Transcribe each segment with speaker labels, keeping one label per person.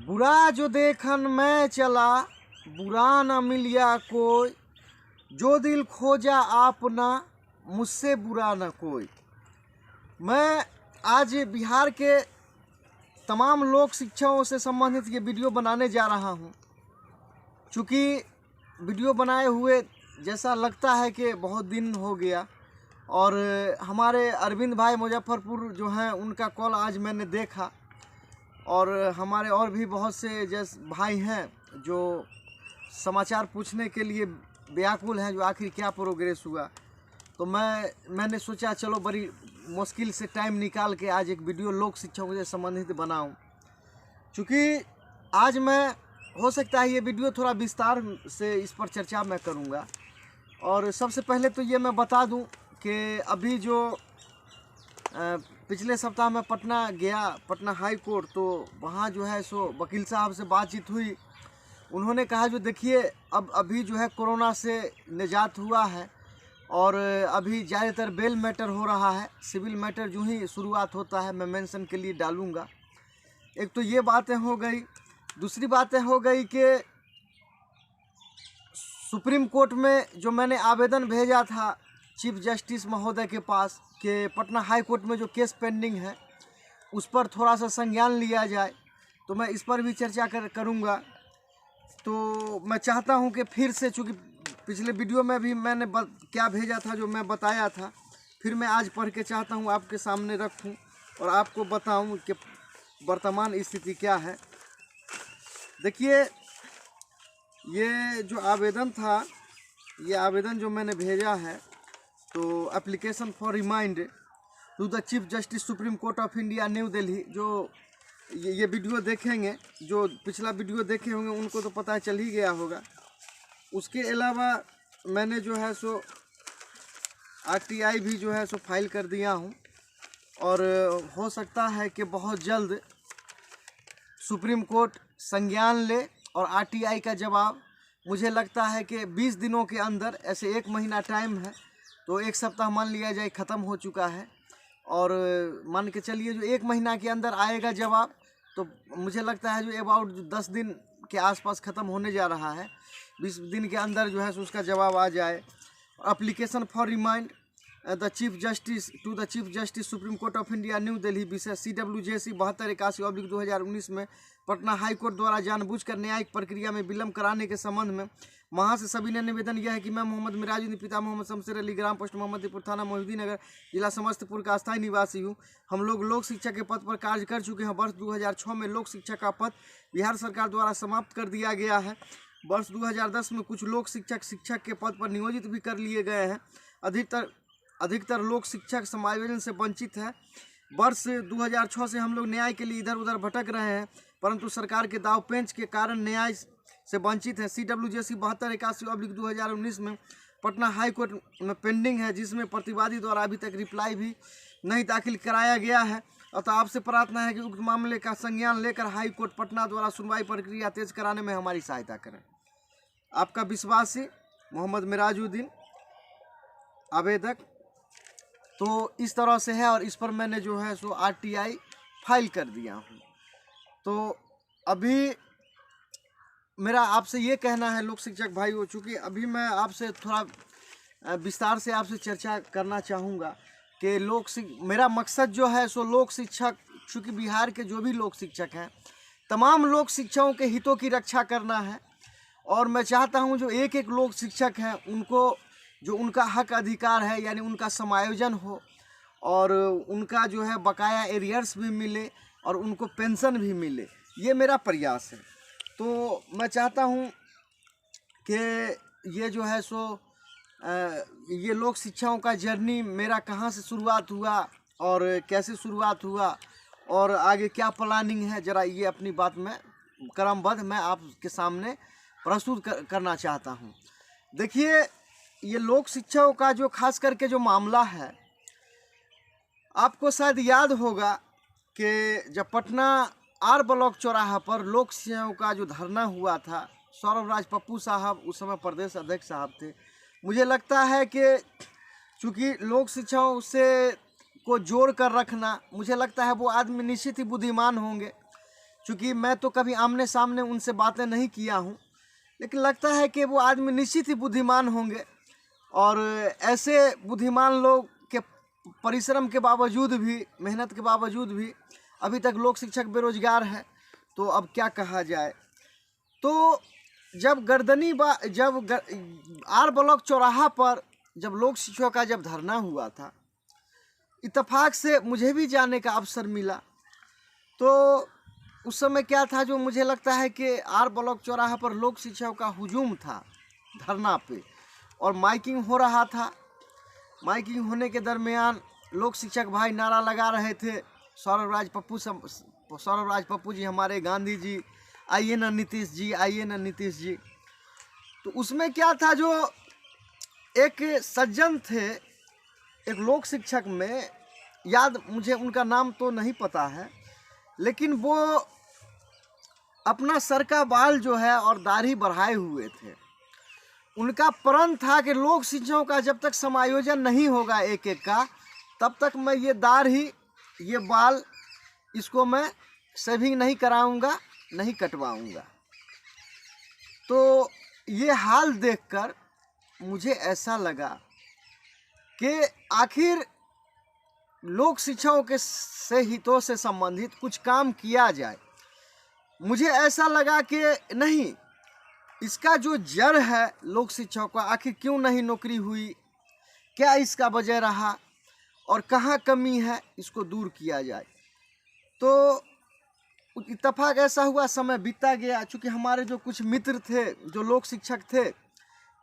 Speaker 1: बुरा जो देखन मैं चला, बुरा न मिलिया कोई, जो दिल खोजा आपना, मुझसे बुरा न कोई। मैं आज बिहार के तमाम लोक शिक्षाओं से संबंधित ये वीडियो बनाने जा रहा हूँ। चूँकि वीडियो बनाए हुए जैसा लगता है कि बहुत दिन हो गया, और हमारे अरविंद भाई मुजफ्फरपुर जो हैं उनका कॉल आज मैंने देखा, और हमारे और भी बहुत से जैसे भाई हैं जो समाचार पूछने के लिए व्याकुल हैं, जो आखिर क्या प्रोग्रेस हुआ। तो मैंने सोचा चलो बड़ी मुश्किल से टाइम निकाल के आज एक वीडियो लोक शिक्षा से संबंधित बनाऊं। चूँकि आज मैं हो सकता है ये वीडियो थोड़ा विस्तार से इस पर चर्चा मैं करूंगा। और सबसे पहले तो ये मैं बता दूं कि अभी जो पिछले सप्ताह में पटना गया, पटना हाई कोर्ट, तो वहाँ जो है सो वकील साहब से बातचीत हुई। उन्होंने कहा जो देखिए अब अभी जो है कोरोना से निजात हुआ है, और अभी ज़्यादातर बेल मैटर हो रहा है, सिविल मैटर जो ही शुरुआत होता है मैं मेंशन के लिए डालूँगा। एक तो ये बातें हो गई। दूसरी बातें हो गई कि सुप्रीम कोर्ट में जो मैंने आवेदन भेजा था चीफ जस्टिस महोदय के पास कि पटना हाई कोर्ट में जो केस पेंडिंग है उस पर थोड़ा सा संज्ञान लिया जाए, तो मैं इस पर भी चर्चा करूँगा। तो मैं चाहता हूं कि फिर से, चूँकि पिछले वीडियो में भी मैंने क्या भेजा था जो मैं बताया था, फिर मैं आज पढ़ के चाहता हूं आपके सामने रखूं और आपको बताऊं कि वर्तमान स्थिति क्या है। देखिए ये जो आवेदन था, ये आवेदन जो मैंने भेजा है, तो application for remind to the chief justice supreme court of India New Delhi, जो ये वीडियो देखेंगे, जो पिछला वीडियो देखे होंगे उनको तो पता चल ही गया होगा। उसके अलावा मैंने जो है सो RTI भी जो है सो फाइल कर दिया हूँ, और हो सकता है कि बहुत जल्द सुप्रीम कोर्ट संज्ञान ले और RTI का जवाब, मुझे लगता है कि 20 दिनों के अंदर, ऐसे 1 महीना टाइम है तो 1 सप्ताह मान लिया जाए ख़त्म हो चुका है, और मान के चलिए जो 1 महीना के अंदर आएगा जवाब, तो मुझे लगता है जो अबाउट 10 दिन के आसपास ख़त्म होने जा रहा है। 20 दिन के अंदर जो है उसका जवाब आ जाए। Application for remind the chief justice to the chief justice supreme court of India New Delhi विषय CWJC 7281/2019 में पटना हाई कोर्ट द्वारा जानबूझकर न्यायिक प्रक्रिया में विलम्ब कराने के संबंध में वहाँ से सभी ने निवेदन यह है कि मैं मोहम्मद मिराजुद्दीन पिता मोहम्मद शमशेर अली, ग्राम पोस्ट मोहम्मदपुर, थाना मोहिउद्दीन नगर, जिला समस्तीपुर का अस्थायी निवासी हूँ। हम लोग लोक शिक्षा के पद पर कार्य कर चुके हैं। वर्ष 2006 में लोक शिक्षा का पद बिहार सरकार द्वारा समाप्त कर दिया गया है। वर्ष 2010 में कुछ लोक शिक्षक के पद पर नियोजित भी कर लिए गए हैं। अधिकतर लोक शिक्षक समायोजन से वंचित है। वर्ष 2006 से हम लोग न्याय के लिए इधर उधर भटक रहे हैं, परंतु सरकार के दावपेंच के कारण न्याय से वंचित है। CWJC 7281/2019 में पटना हाई कोर्ट में पेंडिंग है, जिसमें प्रतिवादी द्वारा अभी तक रिप्लाई भी नहीं दाखिल कराया गया है। अतः आपसे प्रार्थना है कि उक्त मामले का संज्ञान लेकर हाई कोर्ट पटना द्वारा सुनवाई प्रक्रिया तेज कराने में हमारी सहायता करें। आपका विश्वासी मोहम्मद मिराजुद्दीन, आवेदक। तो इस तरह से है, और इस पर मैंने जो है सो RTI फाइल कर दिया हूँ। तो अभी मेरा आपसे ये कहना है लोक शिक्षक भाइयों, चूँकि अभी मैं आपसे थोड़ा विस्तार से आपसे चर्चा करना चाहूँगा कि मेरा मकसद जो है सो लोक शिक्षक, चूँकि बिहार के जो भी लोक शिक्षक हैं, तमाम लोक शिक्षकों के हितों की रक्षा करना है। और मैं चाहता हूँ जो एक एक लोक शिक्षक हैं उनको जो उनका हक अधिकार है, यानी उनका समायोजन हो, और उनका जो है बकाया एरियर्स भी मिले, और उनको पेंशन भी मिले। ये मेरा प्रयास है। तो मैं चाहता हूँ कि ये जो है सो ये लोक शिक्षाओं का जर्नी मेरा कहाँ से शुरुआत हुआ और कैसे शुरुआत हुआ और आगे क्या प्लानिंग है, ज़रा ये अपनी बात में क्रमबद्ध मैं आपके सामने प्रस्तुत करना चाहता हूँ। देखिए ये लोक शिक्षाओं का जो खास करके जो मामला है, आपको शायद याद होगा कि जब पटना R ब्लॉक चौराहा पर लोक शिक्षाओं का जो धरना हुआ था, सौरभ राज पप्पू साहब उस समय प्रदेश अध्यक्ष साहब थे। मुझे लगता है कि चूँकि लोक शिक्षाओं से को जोड़ कर रखना, मुझे लगता है वो आदमी निश्चित ही बुद्धिमान होंगे, चूँकि मैं तो कभी आमने सामने उनसे बातें नहीं किया हूँ, लेकिन लगता है कि वो आदमी निश्चित ही बुद्धिमान होंगे। और ऐसे बुद्धिमान लोग के परिश्रम के बावजूद भी, मेहनत के बावजूद भी अभी तक लोक शिक्षक बेरोजगार है, तो अब क्या कहा जाए। तो जब आर ब्लॉक चौराहा पर जब लोक शिक्षकों का जब धरना हुआ था, इत्तेफाक से मुझे भी जाने का अवसर मिला। तो उस समय क्या था, जो मुझे लगता है कि आर ब्लॉक चौराहा पर लोक शिक्षकों का हुजूम था धरना पे, और माइकिंग हो रहा था। माइकिंग होने के दरमियान लोक शिक्षक भाई नारा लगा रहे थे, सौरभ राज पप्पू जी हमारे गांधी जी, आइए ना नीतीश जी, आइए ना नीतीश जी। तो उसमें क्या था, जो एक सज्जन थे, एक लोक शिक्षक में, याद मुझे उनका नाम तो नहीं पता है, लेकिन वो अपना सर का बाल जो है और दाढ़ी बढ़ाए हुए थे। उनका प्रण था कि लोक शिक्षकों का जब तक समायोजन नहीं होगा एक एक का, तब तक मैं ये दाढ़ी, ये बाल, इसको मैं शेविंग नहीं कराऊंगा, नहीं कटवाऊंगा। तो ये हाल देखकर मुझे ऐसा लगा कि आखिर लोक शिक्षकों के से हितों से संबंधित कुछ काम किया जाए। मुझे ऐसा लगा कि नहीं, इसका जो जड़ है लोक शिक्षकों का, आखिर क्यों नहीं नौकरी हुई, क्या इसका वजह रहा और कहाँ कमी है, इसको दूर किया जाए। तो इत्तेफाक ऐसा हुआ, समय बीतता गया। चूँकि हमारे जो कुछ मित्र थे जो लोक शिक्षक थे,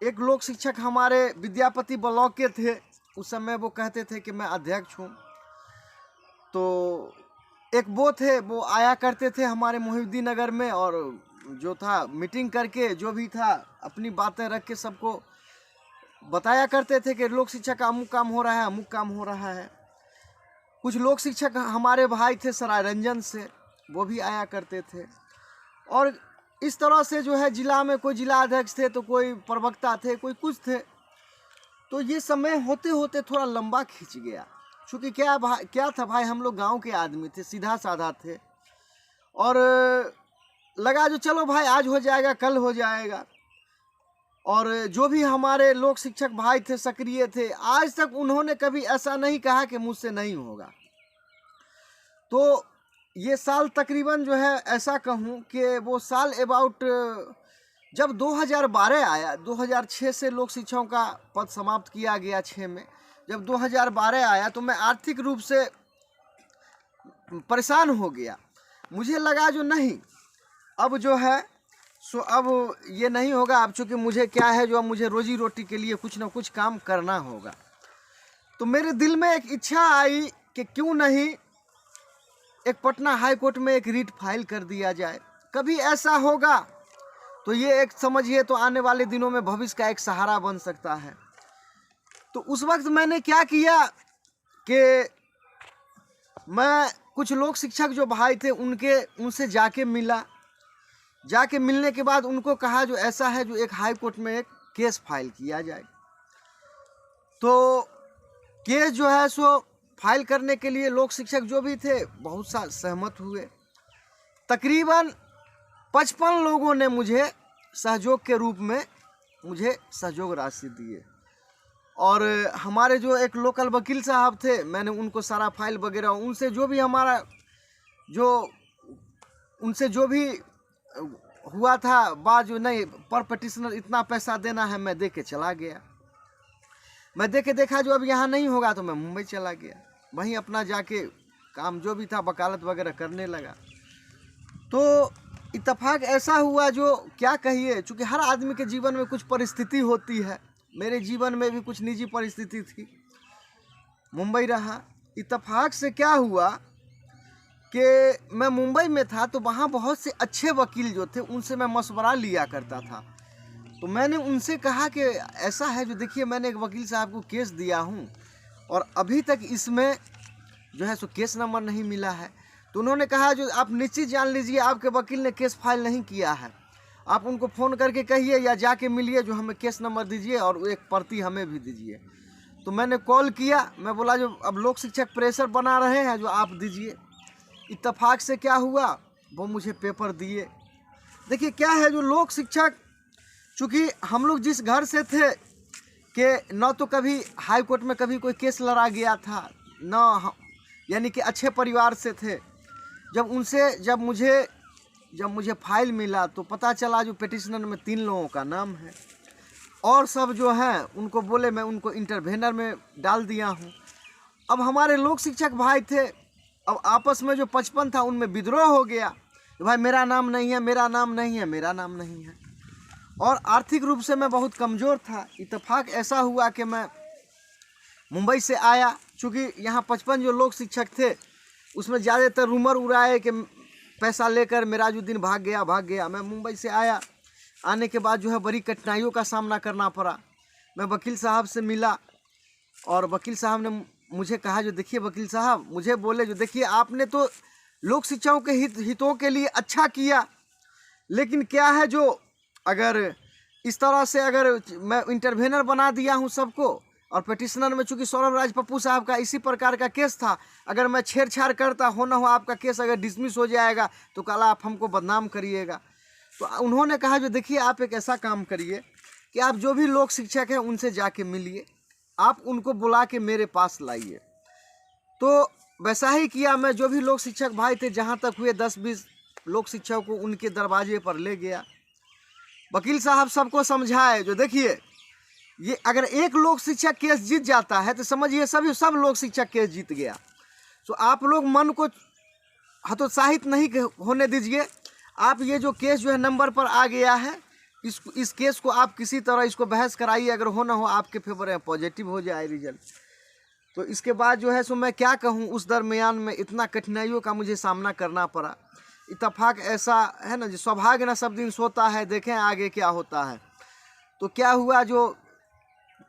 Speaker 1: एक लोक शिक्षक हमारे विद्यापति ब्लॉक के थे, उस समय वो कहते थे कि मैं अध्यक्ष हूँ। तो एक वो थे, वो आया करते थे हमारे मोहिउद्दीन नगर में, और जो था मीटिंग करके, जो भी था अपनी बातें रख के सबको बताया करते थे कि लोक शिक्षक का अमुक काम हो रहा है, अमुक काम हो रहा है। कुछ लोक शिक्षक हमारे भाई थे सरायरंजन से, वो भी आया करते थे। और इस तरह से जो है जिला में कोई जिला अध्यक्ष थे, तो कोई प्रवक्ता थे, कोई कुछ थे। तो ये समय होते होते थोड़ा लंबा खिंच गया। चूँकि क्या था भाई, हम लोग गांव के आदमी थे, सीधा साधा थे, और लगा जो चलो भाई आज हो जाएगा, कल हो जाएगा। और जो भी हमारे लोक शिक्षक भाई थे, सक्रिय थे, आज तक उन्होंने कभी ऐसा नहीं कहा कि मुझसे नहीं होगा। तो ये साल तकरीबन जो है, ऐसा कहूँ कि वो साल अबाउट जब 2012 आया, 2006 से लोक शिक्षकों का पद समाप्त किया गया 6 में। जब 2012 आया तो मैं आर्थिक रूप से परेशान हो गया। मुझे लगा जो नहीं, अब जो है सो अब ये नहीं होगा। अब चूँकि मुझे क्या है, जो अब मुझे रोजी रोटी के लिए कुछ ना कुछ काम करना होगा। तो मेरे दिल में एक इच्छा आई कि क्यों नहीं एक पटना हाई कोर्ट में एक रीट फाइल कर दिया जाए। कभी ऐसा होगा तो ये एक समझिए तो आने वाले दिनों में भविष्य का एक सहारा बन सकता है। तो उस वक्त मैंने क्या किया कि मैं कुछ लोक शिक्षक जो भाई थे उनसे जाके मिला। जाके मिलने के बाद उनको कहा जो ऐसा है, जो एक हाई कोर्ट में एक केस फाइल किया जाए। तो केस जो है सो फाइल करने के लिए लोक शिक्षक जो भी थे बहुत सा सहमत हुए। तकरीबन 55 लोगों ने मुझे सहयोग के रूप में मुझे सहयोग राशि दिए। और हमारे जो एक लोकल वकील साहब थे, मैंने उनको सारा फाइल वगैरह, उनसे जो भी उनसे जो भी हुआ था, बात जो नहीं पर पिटिशनर इतना पैसा देना है, मैं दे के चला गया। मैं दे के देखा जो अब यहाँ नहीं होगा तो मैं मुंबई चला गया, वहीं अपना जाके काम जो भी था वकालत वगैरह करने लगा। तो इत्तेफाक ऐसा हुआ जो क्या कहिए, चूँकि हर आदमी के जीवन में कुछ परिस्थिति होती है। मेरे जीवन में भी कुछ निजी परिस्थिति थी, मुंबई रहा। इत्तेफाक से क्या हुआ कि मैं मुंबई में था, तो वहाँ बहुत से अच्छे वकील जो थे उनसे मैं मशवरा लिया करता था। तो मैंने उनसे कहा कि ऐसा है, जो देखिए मैंने एक वकील साहब को केस दिया हूँ और अभी तक इसमें जो है सो केस नंबर नहीं मिला है। तो उन्होंने कहा जो आप निश्चित जान लीजिए आपके वकील ने केस फाइल नहीं किया है, आप उनको फ़ोन करके कहिए या जाके मिलिए, जो हमें केस नंबर दीजिए और एक प्रति हमें भी दीजिए। तो मैंने कॉल किया, मैं बोला जो अब लोक शिक्षक प्रेशर बना रहे हैं, जो आप दीजिए। इत्तेफाक से क्या हुआ वो मुझे पेपर दिए। देखिए क्या है, जो लोक शिक्षक, चूँकि हम लोग जिस घर से थे कि न तो कभी हाई कोर्ट में कभी कोई केस लड़ा गया था, न यानी कि अच्छे परिवार से थे। जब मुझे फाइल मिला तो पता चला जो पिटिशनर में 3 लोगों का नाम है, और सब जो हैं उनको बोले मैं उनको इंटरवेनर में डाल दिया हूँ। अब हमारे लोक शिक्षक भाई थे, अब आपस में जो 55 था उनमें विद्रोह हो गया कि भाई मेरा नाम नहीं है, मेरा नाम नहीं है, मेरा नाम नहीं है। और आर्थिक रूप से मैं बहुत कमज़ोर था। इत्तेफाक ऐसा हुआ कि मैं मुंबई से आया, चूँकि यहाँ 55 जो लोक शिक्षक थे उसमें ज़्यादातर रूमर उड़ाए कि पैसा लेकर मिराजुद्दीन भाग गया। मैं मुंबई से आया, आने के बाद जो है बड़ी कठिनाइयों का सामना करना पड़ा। मैं वकील साहब से मिला और वकील साहब ने मुझे कहा, जो देखिए वकील साहब, मुझे बोले जो देखिए आपने तो लोक शिक्षकों के हितों के लिए अच्छा किया, लेकिन क्या है जो अगर इस तरह से अगर मैं इंटरवेनर बना दिया हूँ सबको, और पिटिशनर में चूँकि सौरभ राज पप्पू साहब का इसी प्रकार का केस था, अगर मैं छेड़छाड़ करता हो न हो आपका केस अगर डिसमिस हो जाएगा तो कल आप हमको बदनाम करिएगा। तो उन्होंने कहा जो देखिए आप एक ऐसा काम करिए कि आप जो भी लोक शिक्षक हैं उनसे जाके मिलिए, आप उनको बुला के मेरे पास लाइए। तो वैसा ही किया। मैं जो भी लोक शिक्षक भाई थे, जहाँ तक हुए 10-20 लोक शिक्षकों को उनके दरवाजे पर ले गया। वकील साहब सबको समझाए जो देखिए ये अगर एक लोक शिक्षक केस जीत जाता है तो समझिए सब लोक शिक्षक केस जीत गया। तो आप लोग मन को हतोत्साहित नहीं होने दीजिए। आप ये जो केस जो है नंबर पर आ गया है, इस केस को आप किसी तरह इसको बहस कराइए, अगर हो ना हो आपके फेवर में पॉजिटिव हो जाए रिजल्ट। तो इसके बाद जो है सो मैं क्या कहूँ, उस दरमियान में इतना कठिनाइयों का मुझे सामना करना पड़ा। इत्तेफाक ऐसा है ना, जो सौभाग्य ना सब दिन सोता है, देखें आगे क्या होता है। तो क्या हुआ, जो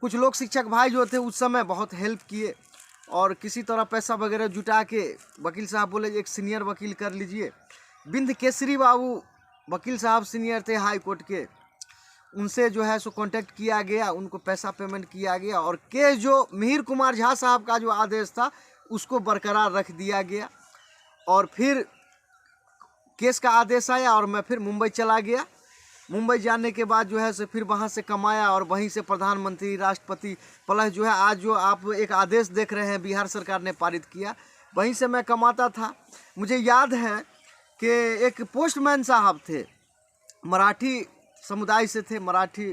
Speaker 1: कुछ लोक शिक्षक भाई जो थे उस समय बहुत हेल्प किए और किसी तरह पैसा वगैरह जुटा के वकील साहब बोले एक सीनियर वकील कर लीजिए। बिंद केसरी बाबू वकील साहब सीनियर थे हाई कोर्ट के, उनसे जो है सो कांटेक्ट किया गया, उनको पैसा पेमेंट किया गया और केस जो मिहिर कुमार झा साहब का जो आदेश था उसको बरकरार रख दिया गया। और फिर केस का आदेश आया और मैं फिर मुंबई चला गया। मुंबई जाने के बाद जो है सो फिर वहाँ से कमाया और वहीं से प्रधानमंत्री, राष्ट्रपति प्लस जो है आज जो आप एक आदेश देख रहे हैं बिहार सरकार ने पारित किया, वहीं से मैं कमाता था। मुझे याद है कि एक पोस्टमैन साहब थे, मराठी समुदाय से थे, मराठी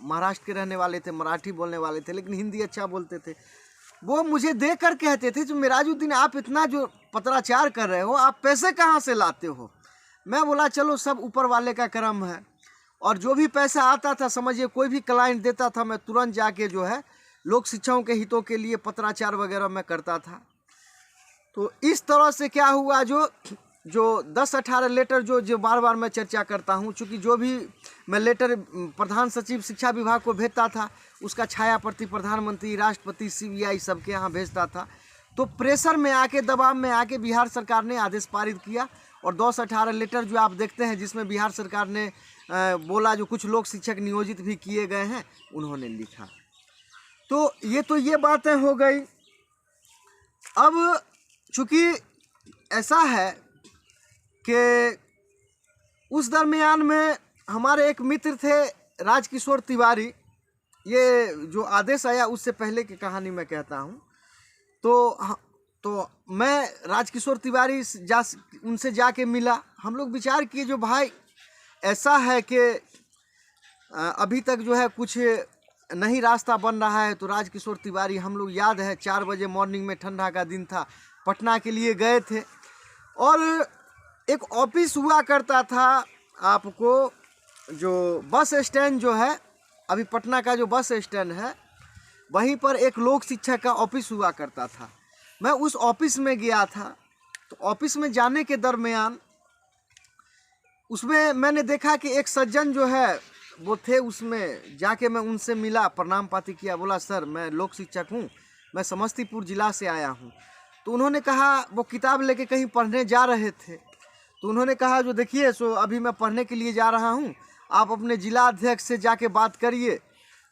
Speaker 1: महाराष्ट्र के रहने वाले थे, मराठी बोलने वाले थे, लेकिन हिंदी अच्छा बोलते थे। वो मुझे देख कर कहते थे जो मिराजुद्दीन आप इतना जो पत्राचार कर रहे हो, आप पैसे कहाँ से लाते हो? मैं बोला चलो सब ऊपर वाले का करम है। और जो भी पैसा आता था, समझिए कोई भी क्लाइंट देता था, मैं तुरंत जाके जो है लोक शिक्षकों के हितों के लिए पत्राचार वगैरह मैं करता था। तो इस तरह से क्या हुआ, जो 10-18 लेटर जो बार बार मैं चर्चा करता हूँ, चूँकि जो भी मैं लेटर प्रधान सचिव शिक्षा विभाग को भेजता था उसका छाया प्रति प्रधानमंत्री, राष्ट्रपति, CBI सबके यहाँ भेजता था। तो प्रेशर में आके, दबाव में आके बिहार सरकार ने आदेश पारित किया और 10-18 लेटर जो आप देखते हैं जिसमें बिहार सरकार ने बोला जो कुछ लोक शिक्षक नियोजित भी किए गए हैं, उन्होंने लिखा। तो ये बातें हो गई। अब चूँकि ऐसा है कि उस दरमियान में हमारे एक मित्र थे राजकिशोर तिवारी, ये जो आदेश आया उससे पहले की कहानी मैं कहता हूँ। तो मैं राजकिशोर तिवारी उनसे जाके मिला। हम लोग विचार किए जो भाई ऐसा है कि अभी तक जो है कुछ नहीं रास्ता बन रहा है, तो राजकिशोर तिवारी, हम लोग याद है 4 बजे मॉर्निंग में, ठंडा का दिन था, पटना के लिए गए थे। और एक ऑफिस हुआ करता था आपको, जो बस स्टैंड जो है अभी पटना का जो बस स्टैंड है, वहीं पर एक लोक शिक्षक का ऑफिस हुआ करता था। मैं उस ऑफिस में गया था। तो ऑफिस में जाने के दरमियान उसमें मैंने देखा कि एक सज्जन जो है वो थे, उसमें जाके मैं उनसे मिला, प्रणाम पाती किया, बोला सर मैं लोक शिक्षक हूँ, मैं समस्तीपुर ज़िला से आया हूँ। तो उन्होंने कहा, वो किताब लेके कहीं पढ़ने जा रहे थे, तो उन्होंने कहा जो देखिए सो अभी मैं पढ़ने के लिए जा रहा हूँ, आप अपने जिला अध्यक्ष से जाके बात करिए।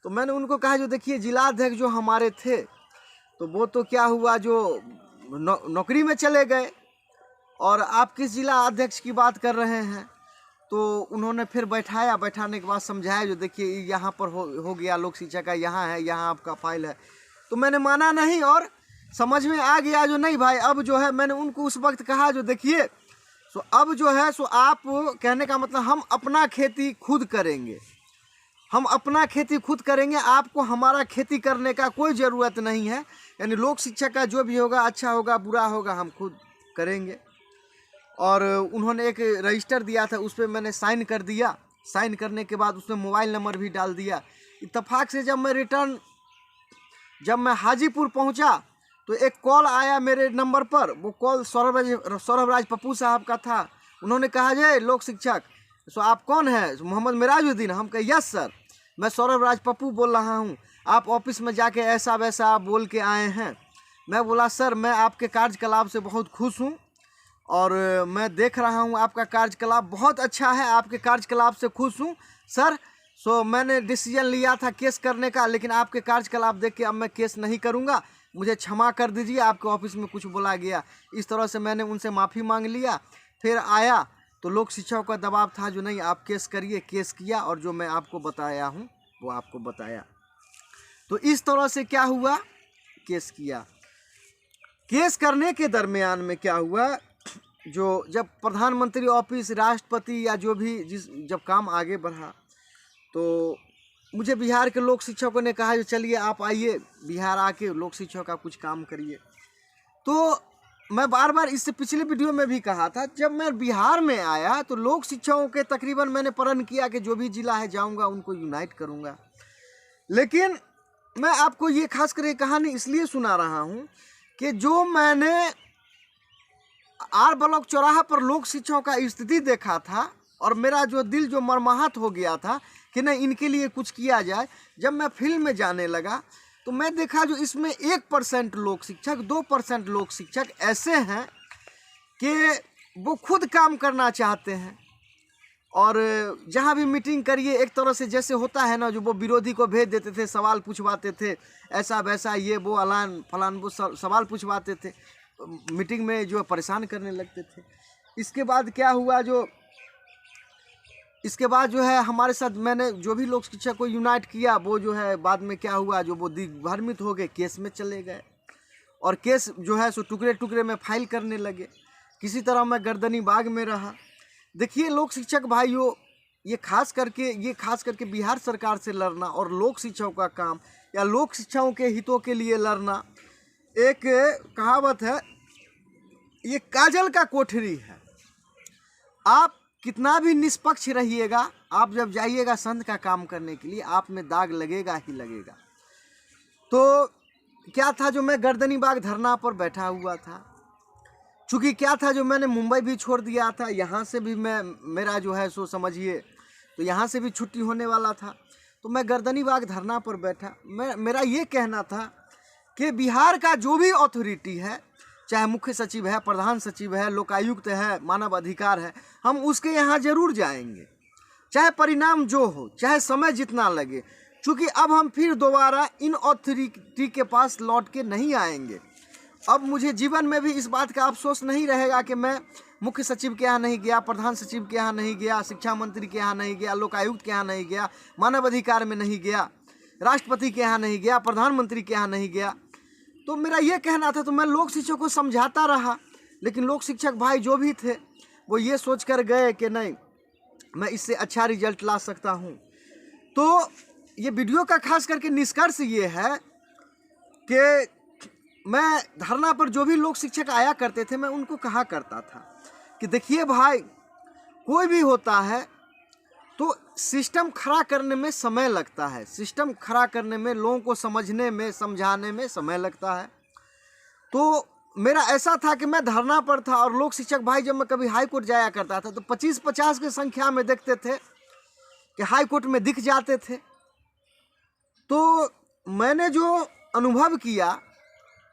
Speaker 1: तो मैंने उनको कहा जो देखिए जिला अध्यक्ष जो हमारे थे तो वो तो क्या हुआ, जो नौकरी में चले गए और आप किस जिला अध्यक्ष की बात कर रहे हैं? तो उन्होंने फिर बैठाया, बैठाने के बाद समझाया, जो देखिए यहाँ पर हो गया लोक शिक्षा का, यहाँ है, यहाँ आपका फाइल है। तो मैंने माना नहीं और समझ में आ गया जो नहीं भाई, अब जो है मैंने उनको उस वक्त कहा जो देखिए सो अब जो है सो आप कहने का मतलब हम अपना खेती खुद करेंगे, हम अपना खेती खुद करेंगे, आपको हमारा खेती करने का कोई ज़रूरत नहीं है। यानी लोक शिक्षा का जो भी होगा, अच्छा होगा बुरा होगा, हम खुद करेंगे। और उन्होंने एक रजिस्टर दिया था, उस पर मैंने साइन कर दिया। साइन करने के बाद उसमें मोबाइल नंबर भी डाल दिया। इत्तेफाक से जब मैं हाजीपुर पहुंचा तो एक कॉल आया मेरे नंबर पर। वो कॉल सौरभ राज पप्पू साहब का था। उन्होंने कहा जे लोक शिक्षक, सो आप कौन हैं? मोहम्मद मिराजुद्दीन। हम कहे यस सर, मैं सौरभ राज पप्पू बोल रहा हूँ, आप ऑफिस में जाके ऐसा वैसा आप बोल के आए हैं। मैं बोला सर मैं आपके कार्यकलाप से बहुत खुश हूँ और मैं देख रहा हूँ आपका कार्यकलाप बहुत अच्छा है, आपके कार्यकलाप से खुश हूँ सर। सो मैंने डिसीजन लिया था केस करने का, लेकिन आपके कार्यकलाप देख के अब मैं केस नहीं करूँगा, मुझे क्षमा कर दीजिए, आपके ऑफिस में कुछ बोला गया। इस तरह से मैंने उनसे माफ़ी मांग लिया। फिर आया तो लोक शिक्षा का दबाव था जो नहीं आप केस करिए। केस किया और जो मैं आपको बताया हूँ वो आपको बताया। तो इस तरह से क्या हुआ, केस किया। केस करने के दरमियान में क्या हुआ, जो जब प्रधानमंत्री ऑफिस, राष्ट्रपति या जो भी जब काम आगे बढ़ा तो मुझे बिहार के लोक शिक्षकों ने कहा जो चलिए आप आइए बिहार आके लोक शिक्षा का कुछ काम करिए। तो मैं बार बार इससे पिछले वीडियो में भी कहा था, जब मैं बिहार में आया तो लोक शिक्षकों के तकरीबन मैंने प्रण किया कि जो भी जिला है जाऊंगा उनको यूनाइट करूंगा। लेकिन मैं आपको ये खास कर कहानी इसलिए सुना रहा हूँ कि जो मैंने आर ब्लॉक चौराहा पर लोक शिक्षकों का स्थिति देखा था और मेरा जो दिल जो मरमाहत हो गया था कि नहीं इनके लिए कुछ किया जाए। जब मैं फील्ड में जाने लगा तो मैं देखा जो इसमें 1% लोक शिक्षक, 2% लोक शिक्षक ऐसे हैं कि वो खुद काम करना चाहते हैं और जहाँ भी मीटिंग करिए एक तरह से जैसे होता है ना, जो वो विरोधी को भेज देते थे, सवाल पूछवाते थे, ऐसा वैसा ये वो अलान फलान वो सवाल पूछवाते थे, मीटिंग में जो परेशान करने लगते थे। इसके बाद क्या हुआ, इसके बाद जो है हमारे साथ मैंने जो भी लोक शिक्षक को यूनाइट किया, वो जो है बाद में क्या हुआ, जो वो दिग्भ्रमित हो गए, केस में चले गए और केस जो है सो टुकड़े टुकड़े में फाइल करने लगे। किसी तरह मैं गर्दनी बाग में रहा। देखिए लोक शिक्षक भाइयों, ये खास करके बिहार सरकार से लड़ना और लोक शिक्षकों का काम या लोक शिक्षकों के हितों के लिए लड़ना, एक कहावत है, ये काजल का कोठरी है। आप कितना भी निष्पक्ष रहिएगा, आप जब जाइएगा संत का काम करने के लिए आप में दाग लगेगा ही लगेगा। तो क्या था, जो मैं गर्दनी बाग धरना पर बैठा हुआ था, चूँकि क्या था जो मैंने मुंबई भी छोड़ दिया था, यहाँ से भी मेरा जो है सो समझिए तो यहाँ से भी छुट्टी होने वाला था। तो मैं गर्दनी बाग धरना पर बैठा। मेरा ये कहना था कि बिहार का जो भी अथॉरिटी है, चाहे मुख्य सचिव है, प्रधान सचिव है, लोकायुक्त है, मानव अधिकार है, हम उसके यहाँ जरूर जाएंगे, चाहे परिणाम जो हो, चाहे समय जितना लगे, क्योंकि अब हम फिर दोबारा इन अथॉरिटी के पास लौट के नहीं आएंगे। अब मुझे जीवन में भी इस बात का अफसोस नहीं रहेगा कि मैं मुख्य सचिव के यहाँ नहीं गया, प्रधान सचिव के यहाँ नहीं गया, शिक्षा मंत्री के यहाँ नहीं गया, लोकायुक्त के यहाँ नहीं गया, मानव अधिकार में नहीं गया, राष्ट्रपति के यहाँ नहीं गया, प्रधानमंत्री के यहाँ नहीं गया। तो मेरा ये कहना था, तो मैं लोक शिक्षक को समझाता रहा, लेकिन लोक शिक्षक भाई जो भी थे वो ये सोच कर गए कि नहीं मैं इससे अच्छा रिजल्ट ला सकता हूँ। तो ये वीडियो का खास करके निष्कर्ष ये है कि मैं धरना पर जो भी लोक शिक्षक आया करते थे, मैं उनको कहा करता था कि देखिए भाई, कोई भी होता है तो सिस्टम खड़ा करने में समय लगता है, सिस्टम खड़ा करने में, लोगों को समझने में, समझाने में समय लगता है। तो मेरा ऐसा था कि मैं धरना पर था और लोक शिक्षक भाई जब मैं कभी हाई कोर्ट जाया करता था तो 25-50 की संख्या में देखते थे कि हाई कोर्ट में दिख जाते थे। तो मैंने जो अनुभव किया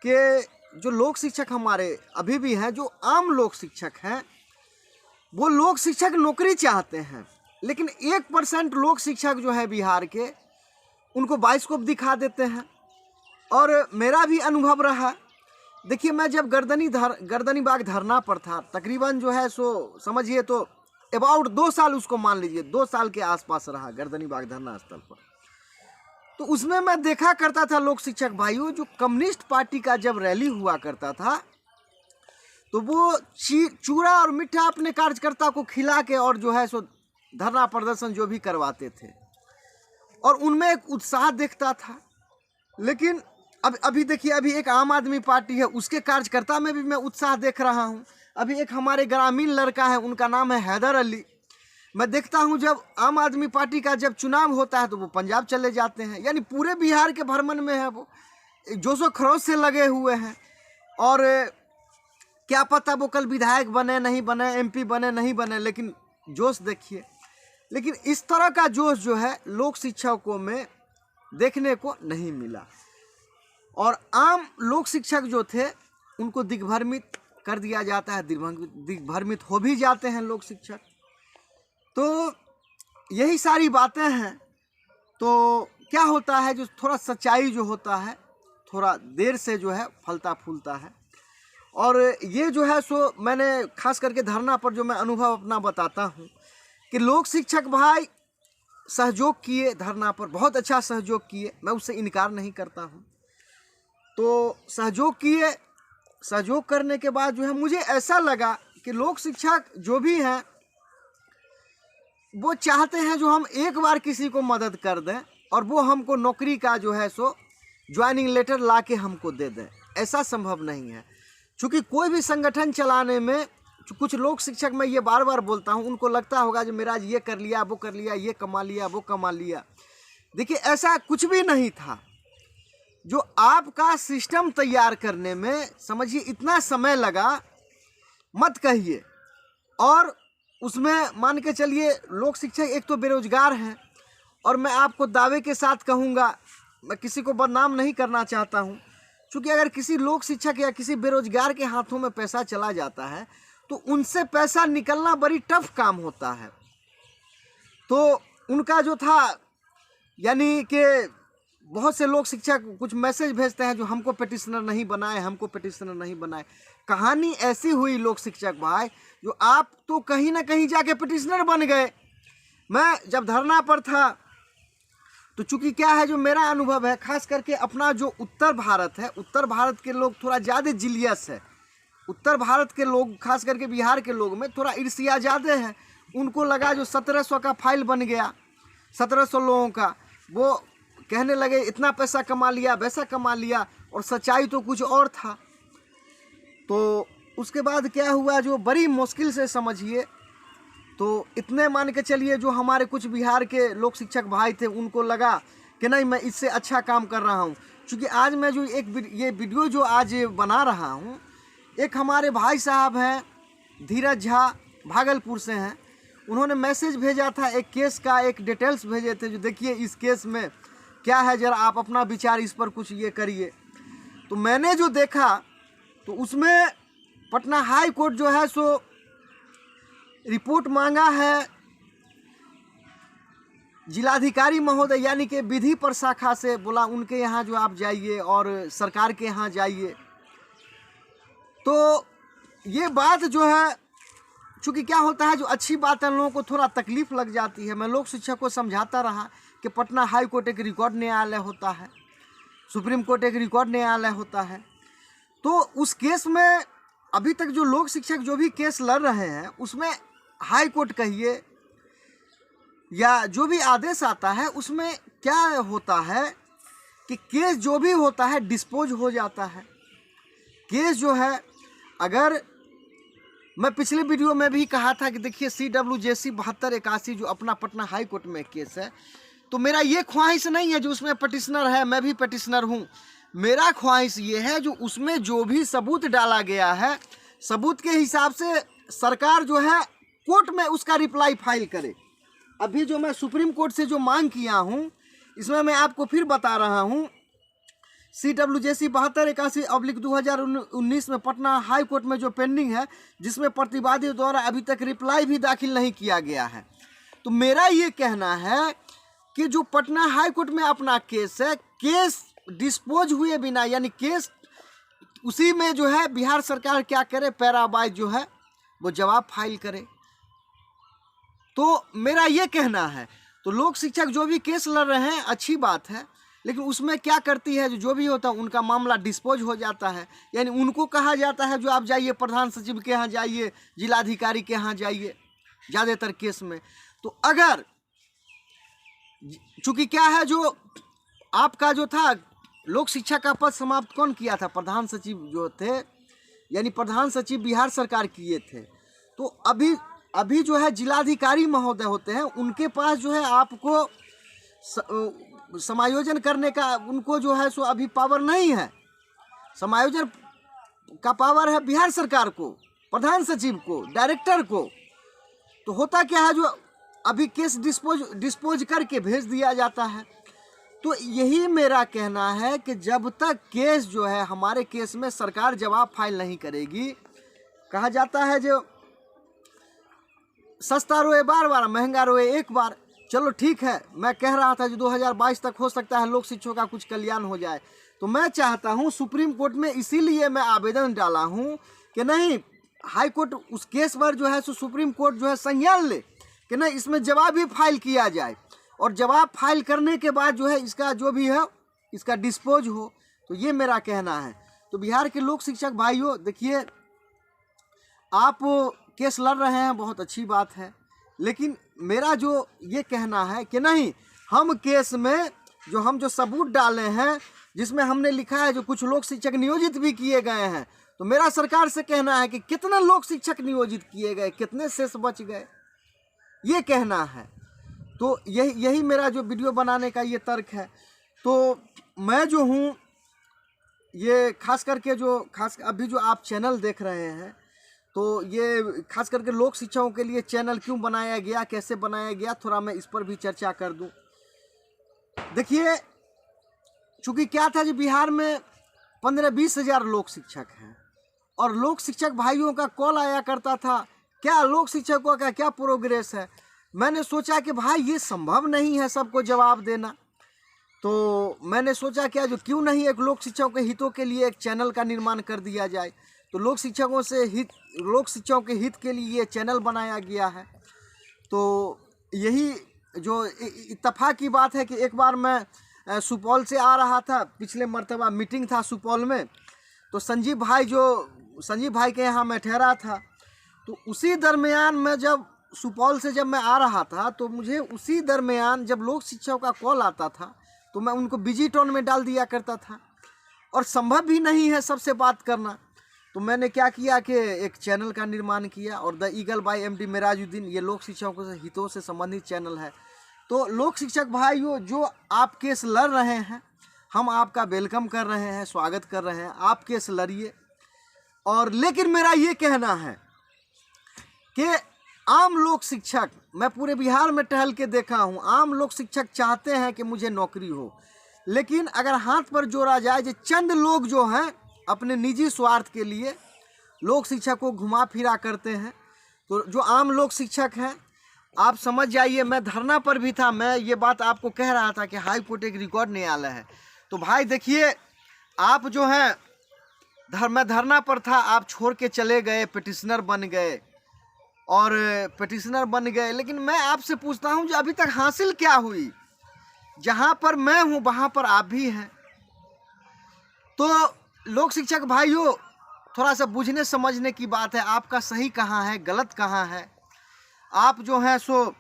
Speaker 1: कि जो लोक शिक्षक हमारे अभी भी हैं, जो आम लोक शिक्षक हैं, वो लोक शिक्षक नौकरी चाहते हैं, लेकिन 1% लोक शिक्षक जो है बिहार के, उनको बाइस्कोप दिखा देते हैं। और मेरा भी अनुभव रहा देखिए, मैं जब गर्दनी बाग धरना पर था, तकरीबन जो है सो समझिए तो अबाउट 2 साल, उसको मान लीजिए 2 साल के आसपास रहा गर्दनी बाग धरना स्थल पर। तो उसमें मैं देखा करता था लोक शिक्षक भाइयों, जो कम्युनिस्ट पार्टी का जब रैली हुआ करता था तो वो चूड़ा और मिठा अपने कार्यकर्ता को खिला के और जो है सो धरना प्रदर्शन जो भी करवाते थे, और उनमें एक उत्साह दिखता था। लेकिन अभी देखिए, अभी एक आम आदमी पार्टी है, उसके कार्यकर्ता में भी मैं उत्साह देख रहा हूँ। अभी एक हमारे ग्रामीण लड़का है, उनका नाम है हैदर अली। मैं देखता हूँ जब आम आदमी पार्टी का जब चुनाव होता है तो वो पंजाब चले जाते हैं, यानी पूरे बिहार के भ्रमण में है, वो जोशो खरोश से लगे हुए हैं। और क्या पता वो कल विधायक बने नहीं बने, एमपी बने नहीं बने, लेकिन जोश देखिए। लेकिन इस तरह का जोश जो है लोक शिक्षकों में देखने को नहीं मिला, और आम लोक शिक्षक जो थे उनको दिग्भ्रमित कर दिया जाता है, दिग्भ्रमित हो भी जाते हैं लोक शिक्षक। तो यही सारी बातें हैं। तो क्या होता है, जो थोड़ा सच्चाई जो होता है थोड़ा देर से जो है फलता फूलता है। और ये जो है सो मैंने खास करके धरना पर जो मैं अनुभव अपना बताता हूँ कि लोक शिक्षक भाई सहयोग किए, धरना पर बहुत अच्छा सहयोग किए, मैं उससे इनकार नहीं करता हूँ। तो सहयोग किए, सहयोग करने के बाद जो है मुझे ऐसा लगा कि लोक शिक्षक जो भी हैं वो चाहते हैं जो हम एक बार किसी को मदद कर दें और वो हमको नौकरी का जो है सो ज्वाइनिंग लेटर ला के हमको दे दें। ऐसा संभव नहीं है, क्योंकि कोई भी संगठन चलाने में कुछ लोक शिक्षक, मैं ये बार बार बोलता हूँ, उनको लगता होगा जो मेरा ये कर लिया, वो कर लिया, ये कमा लिया, वो कमा लिया। देखिए, ऐसा कुछ भी नहीं था। जो आपका सिस्टम तैयार करने में समझिए इतना समय लगा, मत कहिए। और उसमें मान के चलिए लोक शिक्षक एक तो बेरोजगार हैं, और मैं आपको दावे के साथ कहूँगा, मैं किसी को बदनाम नहीं करना चाहता हूँ, क्योंकि अगर किसी लोक शिक्षक या किसी बेरोजगार के हाथों में पैसा चला जाता है तो उनसे पैसा निकलना बड़ी टफ काम होता है। तो उनका जो था, यानी कि बहुत से लोक शिक्षक कुछ मैसेज भेजते हैं जो हमको पिटिशनर नहीं बनाए, हमको पिटिशनर नहीं बनाए। कहानी ऐसी हुई लोक शिक्षक भाई, जो आप तो कहीं ना कहीं जाके पिटिशनर बन गए। मैं जब धरना पर था तो चूंकि क्या है, जो मेरा अनुभव है, खास करके अपना जो उत्तर भारत है, उत्तर भारत के लोग थोड़ा ज़्यादा जिलियस है। उत्तर भारत के लोग, खास करके बिहार के लोग में थोड़ा ईर्ष्या ज़्यादा है। उनको लगा जो 1700 का फाइल बन गया, 1700 लोगों का, वो कहने लगे इतना पैसा कमा लिया, वैसा कमा लिया, और सच्चाई तो कुछ और था। तो उसके बाद क्या हुआ, जो बड़ी मुश्किल से समझिए, तो इतने मान के चलिए जो हमारे कुछ बिहार के लोक शिक्षक भाई थे, उनको लगा कि नहीं, मैं इससे अच्छा काम कर रहा हूँ। क्योंकि आज मैं जो ये वीडियो जो आज बना रहा हूँ, एक हमारे भाई साहब हैं धीरज झा, भागलपुर से हैं, उन्होंने मैसेज भेजा था, एक केस का एक डिटेल्स भेजे थे, जो देखिए इस केस में क्या है, ज़रा आप अपना विचार इस पर कुछ ये करिए। तो मैंने जो देखा तो उसमें पटना हाई कोर्ट जो है सो रिपोर्ट मांगा है जिलाधिकारी महोदय, यानी कि विधि पर शाखा से, बोला उनके यहाँ जो आप जाइए और सरकार के यहाँ जाइए। तो ये बात जो है, चूँकि क्या होता है, जो अच्छी बात है लोगों को थोड़ा तकलीफ लग जाती है। मैं लोक शिक्षक को समझाता रहा कि पटना हाई कोर्ट एक रिकॉर्ड न्यायालय होता है, सुप्रीम कोर्ट एक रिकॉर्ड न्यायालय होता है। तो उस केस में अभी तक जो लोक शिक्षक जो भी केस लड़ रहे हैं, उसमें हाई कोर्ट कहिए या जो भी आदेश आता है, उसमें क्या होता है कि केस जो भी होता है डिस्पोज हो जाता है। केस जो है, अगर मैं पिछले वीडियो में भी कहा था कि देखिए CWJC 7281 जो अपना पटना हाई कोर्ट में केस है, तो मेरा ये ख्वाहिश नहीं है जो उसमें पटिशनर है, मैं भी पटिशनर हूँ। मेरा ख्वाहिश ये है जो उसमें जो भी सबूत डाला गया है, सबूत के हिसाब से सरकार जो है कोर्ट में उसका रिप्लाई फाइल करे। अभी जो मैं सुप्रीम कोर्ट से जो मांग किया हूँ, इसमें मैं आपको फिर बता रहा हूँ, CWJC 7281/2019 में पटना हाई कोर्ट में जो पेंडिंग है, जिसमें प्रतिवादी द्वारा अभी तक रिप्लाई भी दाखिल नहीं किया गया है। तो मेरा ये कहना है कि जो पटना हाई कोर्ट में अपना केस है, केस डिस्पोज हुए बिना, यानी केस उसी में जो है बिहार सरकार क्या करे, पैराबाइज जो है वो जवाब फाइल करे। तो मेरा ये कहना है, तो लोक शिक्षक जो भी केस लड़ रहे हैं अच्छी बात है, लेकिन उसमें क्या करती है, जो भी होता है उनका मामला डिस्पोज हो जाता है। यानी उनको कहा जाता है जो आप जाइए प्रधान सचिव के यहाँ जाइए, जिलाधिकारी के यहाँ जाइए ज़्यादातर केस में। तो अगर चूँकि क्या है, जो आपका जो था लोक शिक्षा का पद समाप्त कौन किया था, प्रधान सचिव जो थे, यानी प्रधान सचिव बिहार सरकार किए थे। तो अभी जो है जिलाधिकारी महोदय होते हैं, उनके पास जो है आपको समायोजन करने का उनको जो है सो अभी पावर नहीं है। समायोजन का पावर है बिहार सरकार को, प्रधान सचिव को, डायरेक्टर को। तो होता क्या है, जो अभी केस डिस्पोज करके भेज दिया जाता है। तो यही मेरा कहना है कि जब तक केस जो है, हमारे केस में सरकार जवाब फाइल नहीं करेगी, कहा जाता है जो सस्ता रोए बार बार, महंगा रोए एक बार। चलो ठीक है, मैं कह रहा था जो 2022 तक हो सकता है लोक शिक्षकों का कुछ कल्याण हो जाए। तो मैं चाहता हूं सुप्रीम कोर्ट में, इसीलिए मैं आवेदन डाला हूं कि नहीं, हाई कोर्ट उस केस पर जो है सो सुप्रीम कोर्ट जो है संज्ञान ले कि नहीं, इसमें जवाब भी फाइल किया जाए, और जवाब फाइल करने के बाद जो है इसका जो भी है इसका डिस्पोज हो। तो ये मेरा कहना है। तो बिहार के लोक शिक्षक भाइयों, देखिए आप केस लड़ रहे हैं, बहुत अच्छी बात है, लेकिन मेरा जो ये कहना है कि नहीं, हम केस में जो सबूत डाले हैं, जिसमें हमने लिखा है जो कुछ लोक शिक्षक नियोजित भी किए गए हैं, तो मेरा सरकार से कहना है कि कितने लोक शिक्षक नियोजित किए गए, कितने शेष बच गए, ये कहना है। तो यही मेरा जो वीडियो बनाने का ये तर्क है। तो मैं जो हूँ ये खास करके अभी जो आप चैनल देख रहे हैं, तो ये खास करके लोक शिक्षकों के लिए चैनल क्यों बनाया गया, कैसे बनाया गया, थोड़ा मैं इस पर भी चर्चा कर दूं। देखिए, चूँकि क्या था जी, बिहार में 15-20 हज़ार लोक शिक्षक हैं, और लोक शिक्षक भाइयों का कॉल आया करता था, क्या लोक शिक्षकों का क्या प्रोग्रेस है। मैंने सोचा कि भाई ये संभव नहीं है सबको जवाब देना। तो मैंने सोचा क्या, जो क्यों नहीं एक लोक शिक्षकों के हितों के लिए एक चैनल का निर्माण कर दिया जाए। तो लोक शिक्षकों के हित के लिए ये चैनल बनाया गया है। तो यही जो इत्तेफाक की बात है कि एक बार मैं सुपौल से आ रहा था, पिछले मर्तबा मीटिंग था सुपौल में, तो संजीव भाई के यहाँ मैं ठहरा था। तो उसी दरमियान में जब सुपौल से जब मैं आ रहा था, तो मुझे उसी दरमियान जब लोक शिक्षकों का कॉल आता था, तो मैं उनको बिजी टोन में डाल दिया करता था, और संभव भी नहीं है सबसे बात करना। तो मैंने क्या किया कि एक चैनल का निर्माण किया, और the eagle by MD Merajuddin, ये लोक शिक्षकों से हितों से संबंधित चैनल है। तो लोक शिक्षक भाइयों, जो आप केस लड़ रहे हैं, हम आपका वेलकम कर रहे हैं, स्वागत कर रहे हैं, आप केस लड़िए। और लेकिन मेरा ये कहना है कि आम लोक शिक्षक, मैं पूरे बिहार में टहल के देखा हूँ, आम लोक शिक्षक चाहते हैं कि मुझे नौकरी हो, लेकिन अगर हाथ पर जोड़ा जाए, जो चंद लोग जो हैं अपने निजी स्वार्थ के लिए लोक शिक्षक को घुमा फिरा करते हैं। तो जो आम लोक शिक्षक हैं, आप समझ जाइए, मैं धरना पर भी था, मैं ये बात आपको कह रहा था कि हाई कोर्ट एक रिकॉर्ड न्यायालय है। तो भाई देखिए, आप जो हैं मैं धरना पर था, आप छोड़ के चले गए, पिटिशनर बन गए, लेकिन मैं आपसे पूछता हूं, जो अभी तक हासिल क्या हुई? जहां पर मैं हूं वहां पर आप भी हैं। तो लोक शिक्षक भाइयों, थोड़ा सा बुझने समझने की बात है, आपका सही कहाँ है, गलत कहाँ है। आप जो हैं सो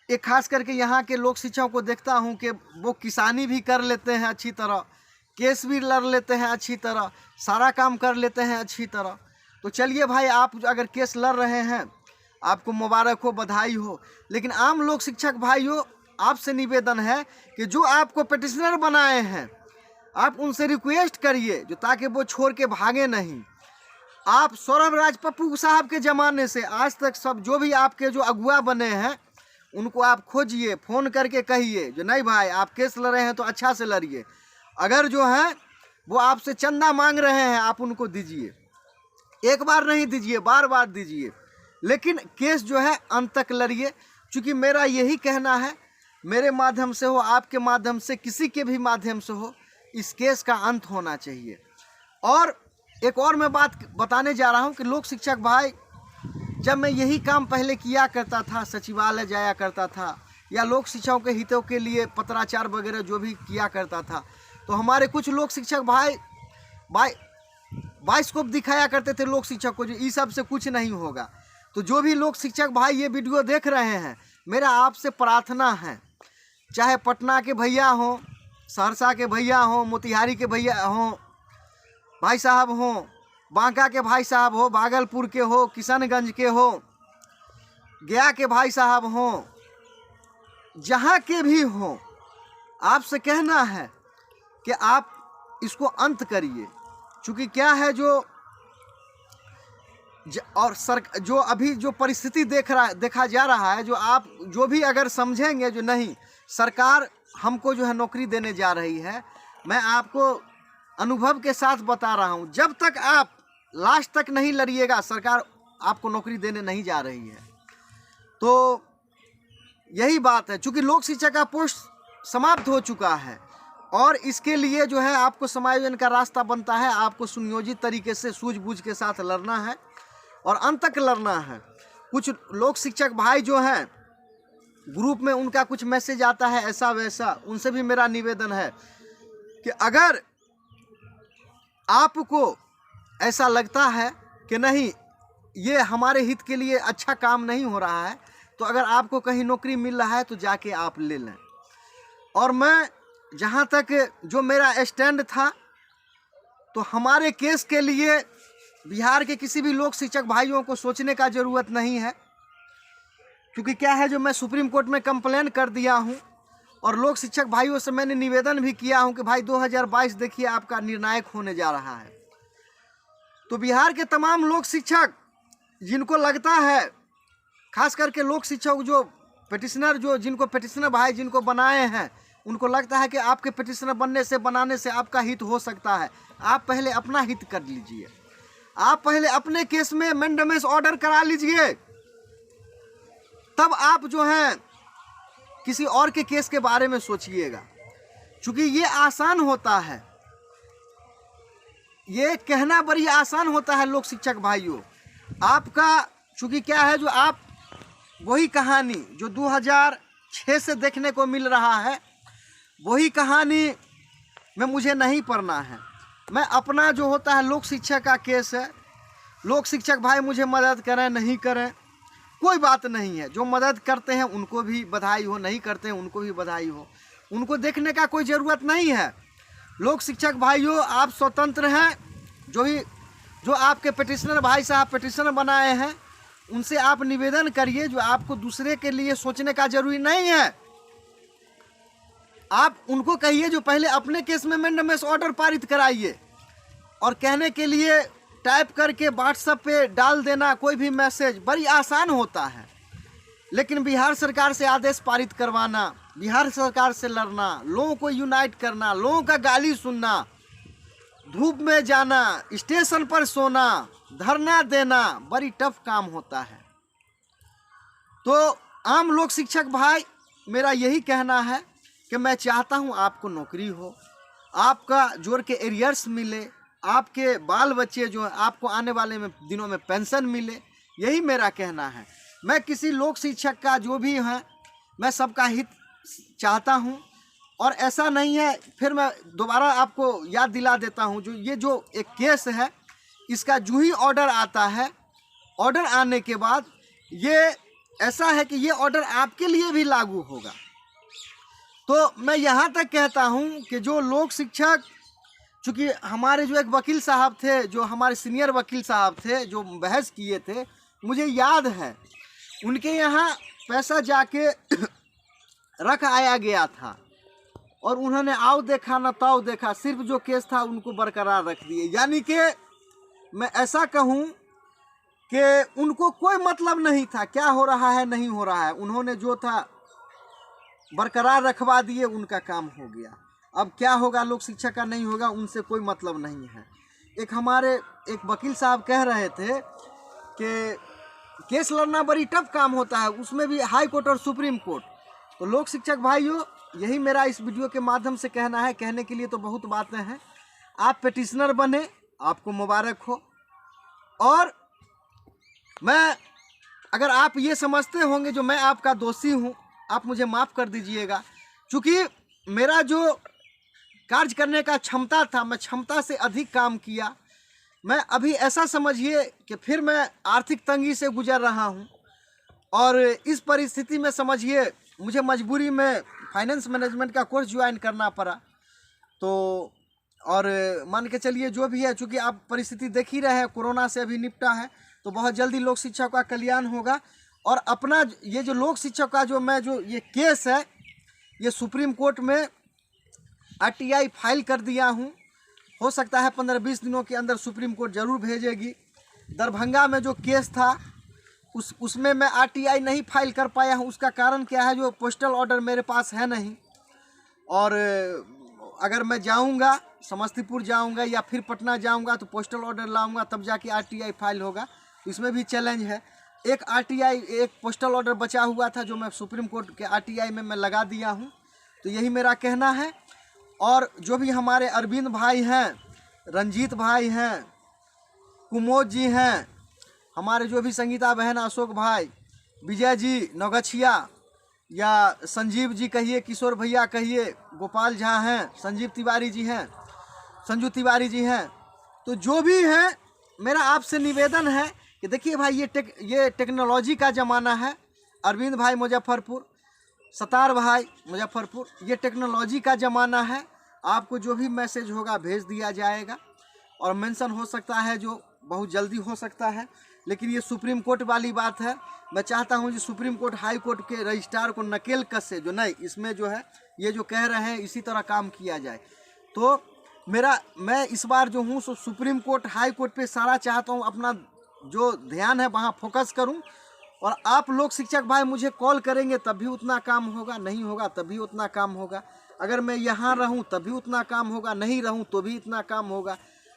Speaker 1: एक खास करके यहाँ के लोक शिक्षकों को देखता हूँ कि वो किसानी भी कर लेते हैं अच्छी तरह, केस भी लड़ लेते हैं अच्छी तरह, सारा काम कर लेते हैं अच्छी तरह। तो चलिए भाई, आप अगर केस लड़ रहे हैं, आपको मुबारक हो, बधाई हो। लेकिन आम लोक शिक्षक भाइयों, आपसे निवेदन है कि जो आपको पिटिशनर बनाए हैं, आप उनसे रिक्वेस्ट करिए जो ताकि वो छोड़ के भागे नहीं। आप सौरभ राज पप्पू साहब के ज़माने से आज तक सब जो भी आपके जो अगुआ बने हैं, उनको आप खोजिए, फ़ोन करके कहिए जो नहीं भाई, आप केस लड़ रहे हैं तो अच्छा से लड़िए। अगर जो है वो आपसे चंदा मांग रहे हैं, आप उनको दीजिए, एक बार नहीं दीजिए, बार बार दीजिए, लेकिन केस जो है अंत तक लड़िए। क्योंकि मेरा यही कहना है, मेरे माध्यम से हो, आपके माध्यम से, किसी के भी माध्यम से हो, इस केस का अंत होना चाहिए। और एक और मैं बात बताने जा रहा हूँ कि लोक शिक्षक भाई, जब मैं यही काम पहले किया करता था, सचिवालय जाया करता था या लोक शिक्षकों के हितों के लिए पत्राचार वगैरह जो भी किया करता था, तो हमारे कुछ लोक शिक्षक भाई बाइस्कोप दिखाया करते थे लोक शिक्षक को, जो इस सब से कुछ नहीं होगा। तो जो भी लोक शिक्षक भाई ये वीडियो देख रहे हैं, मेरा आपसे प्रार्थना है, चाहे पटना के भैया हों, सहरसा के भैया हों, मोतिहारी के भैया हों, भाई साहब हों, बांका के भाई साहब हो, भागलपुर के हो, किशनगंज के हो, गया के भाई साहब हों, जहाँ के भी हों, आपसे कहना है कि आप इसको अंत करिए। चूँकि क्या है जो अभी जो परिस्थिति देखा जा रहा है, जो आप जो भी अगर समझेंगे जो नहीं सरकार हमको जो है नौकरी देने जा रही है, मैं आपको अनुभव के साथ बता रहा हूँ, जब तक आप लास्ट तक नहीं लड़िएगा, सरकार आपको नौकरी देने नहीं जा रही है। तो यही बात है, चूँकि लोक शिक्षक का पोस्ट समाप्त हो चुका है और इसके लिए जो है आपको समायोजन का रास्ता बनता है, आपको सुनियोजित तरीके से सूझबूझ के साथ लड़ना है और अंत तक लड़ना है। कुछ लोक शिक्षक भाई जो हैं ग्रुप में, उनका कुछ मैसेज आता है ऐसा वैसा, उनसे भी मेरा निवेदन है कि अगर आपको ऐसा लगता है कि नहीं ये हमारे हित के लिए अच्छा काम नहीं हो रहा है, तो अगर आपको कहीं नौकरी मिल रहा है तो जाके आप ले लें। और मैं जहाँ तक जो मेरा स्टैंड था, तो हमारे केस के लिए बिहार के किसी भी लोक शिक्षक भाइयों को सोचने का ज़रूरत नहीं है, क्योंकि क्या है जो मैं सुप्रीम कोर्ट में कंप्लेन कर दिया हूँ और लोक शिक्षक भाइयों से मैंने निवेदन भी किया हूँ कि भाई 2022 देखिए आपका निर्णायक होने जा रहा है। तो बिहार के तमाम लोक शिक्षक जिनको लगता है, खास करके लोक शिक्षक जो पिटिशनर, जो जिनको पिटिशनर भाई जिनको बनाए हैं, उनको लगता है कि आपके पिटिशनर बनाने से आपका हित हो सकता है। आप पहले अपना हित कर लीजिए, आप पहले अपने केस में मैंडेमेस ऑर्डर करा लीजिए, तब आप जो है किसी और के केस के बारे में सोचिएगा। क्योंकि ये आसान होता है, ये कहना बड़ी आसान होता है लोक शिक्षक भाइयों आपका। चूँकि क्या है जो आप वही कहानी जो 2006 से देखने को मिल रहा है, वही कहानी में मुझे नहीं पढ़ना है। मैं अपना जो होता है लोक शिक्षक का केस है, लोक शिक्षक भाई मुझे मदद करें नहीं करें कोई बात नहीं है, जो मदद करते हैं उनको भी बधाई हो, नहीं करते हैं उनको भी बधाई हो, उनको देखने का कोई ज़रूरत नहीं है। लोक शिक्षक भाइयों आप स्वतंत्र हैं, जो आपके पिटिशनर भाई साहब पिटिशनर बनाए हैं उनसे आप निवेदन करिए, जो आपको दूसरे के लिए सोचने का जरूरी नहीं है। आप उनको कहिए जो पहले अपने केस में मैंडेमेस ऑर्डर पारित कराइए, और कहने के लिए टाइप करके व्हाट्सएप पे डाल देना कोई भी मैसेज बड़ी आसान होता है, लेकिन बिहार सरकार से आदेश पारित करवाना, बिहार सरकार से लड़ना, लोगों को यूनाइट करना, लोगों का गाली सुनना, धूप में जाना, स्टेशन पर सोना, धरना देना बड़ी टफ काम होता है। तो आम लोक शिक्षक भाई मेरा यही कहना है कि मैं चाहता हूं आपको नौकरी हो, आपका जोड़ के एरियर्स मिले, आपके बाल बच्चे जो है आपको आने वाले दिनों में पेंशन मिले, यही मेरा कहना है। मैं किसी लोक शिक्षक का जो भी है मैं सबका हित चाहता हूं, और ऐसा नहीं है, फिर मैं दोबारा आपको याद दिला देता हूं, जो एक केस है इसका जो ही ऑर्डर आता है, ऑर्डर आने के बाद ये ऐसा है कि ये ऑर्डर आपके लिए भी लागू होगा। तो मैं यहाँ तक कहता हूँ कि जो लोक शिक्षक, चूँकि हमारे जो एक वकील साहब थे, जो हमारे सीनियर वकील साहब थे जो बहस किए थे, मुझे याद है उनके यहाँ पैसा जाके रख आया गया था और उन्होंने आओ देखा न ताओ देखा, सिर्फ जो केस था उनको बरकरार रख दिए। यानी कि मैं ऐसा कहूँ कि उनको कोई मतलब नहीं था क्या हो रहा है नहीं हो रहा है, उन्होंने जो था बरकरार रखवा दिए, उनका काम हो गया। अब क्या होगा लोक शिक्षक का नहीं होगा उनसे कोई मतलब नहीं है। हमारे एक वकील साहब कह रहे थे कि केस लड़ना बड़ी टफ काम होता है, उसमें भी हाई कोर्ट और सुप्रीम कोर्ट। तो लोक शिक्षक भाइयों यही मेरा इस वीडियो के माध्यम से कहना है। कहने के लिए तो बहुत बातें हैं। आप पिटिशनर बने, आपको मुबारक हो। और मैं, अगर आप ये समझते होंगे जो मैं आपका दोषी हूँ, आप मुझे माफ़ कर दीजिएगा, क्योंकि मेरा जो कार्य करने का क्षमता था, मैं क्षमता से अधिक काम किया। मैं अभी ऐसा समझिए कि फिर मैं आर्थिक तंगी से गुजर रहा हूँ, और इस परिस्थिति में समझिए मुझे मजबूरी में फाइनेंस मैनेजमेंट का कोर्स ज्वाइन करना पड़ा। तो और मान के चलिए जो भी है, चूँकि आप परिस्थिति देख ही रहे हैं, कोरोना से अभी निपटा है, तो बहुत जल्दी लोक शिक्षा का कल्याण होगा। और अपना ये जो लोक शिक्षा का जो ये केस है, ये सुप्रीम कोर्ट में RTI फाइल कर दिया हूँ। हो सकता है 15-20 दिनों के अंदर सुप्रीम कोर्ट ज़रूर भेजेगी। दरभंगा में जो केस था उसमें मैं RTI नहीं फाइल कर पाया हूँ। उसका कारण क्या है, जो पोस्टल ऑर्डर मेरे पास है नहीं। और अगर मैं जाऊँगा, समस्तीपुर जाऊँगा या फिर पटना जाऊँगा, तो पोस्टल ऑर्डर लाऊँगा, तब जाके RTI फाइल होगा। इसमें भी चैलेंज है। एक RTI, एक पोस्टल ऑर्डर बचा हुआ था, जो मैं सुप्रीम कोर्ट के RTI में मैं लगा दिया हूँ। तो यही मेरा कहना है। और जो भी हमारे अरविंद भाई हैं, रंजीत भाई हैं, कुमोद जी हैं, हमारे जो भी संगीता बहन, अशोक भाई, विजय जी नौगछिया, या संजीव जी कहिए, किशोर भैया कहिए, गोपाल झा हैं, संजीव तिवारी जी हैं, संजू तिवारी जी हैं, तो जो भी हैं, मेरा आपसे निवेदन है कि देखिए भाई, ये टेक्नोलॉजी का ज़माना है। अरविंद भाई मुजफ्फरपुर, सतार भाई मुजफ्फरपुर, ये टेक्नोलॉजी का ज़माना है। आपको जो भी मैसेज होगा भेज दिया जाएगा, और मेंशन हो सकता है, जो बहुत जल्दी हो सकता है। लेकिन ये सुप्रीम कोर्ट वाली बात है। मैं चाहता हूँ कि सुप्रीम कोर्ट, हाई कोर्ट के रजिस्ट्रार को नकेल कस से, जो नहीं, इसमें जो है ये जो कह रहे हैं इसी तरह काम किया जाए। तो मैं इस बार जो हूँ सो सुप्रीम कोर्ट, हाई कोर्ट पे सारा चाहता हूँ अपना जो ध्यान है वहाँ फोकस करूँ। और आप लोग शिक्षक भाई मुझे कॉल करेंगे तब भी उतना काम होगा, नहीं होगा तब भी उतना काम होगा। अगर मैं यहाँ रहूँ तब भी उतना काम होगा, नहीं रहूँ तो भी इतना काम होगा।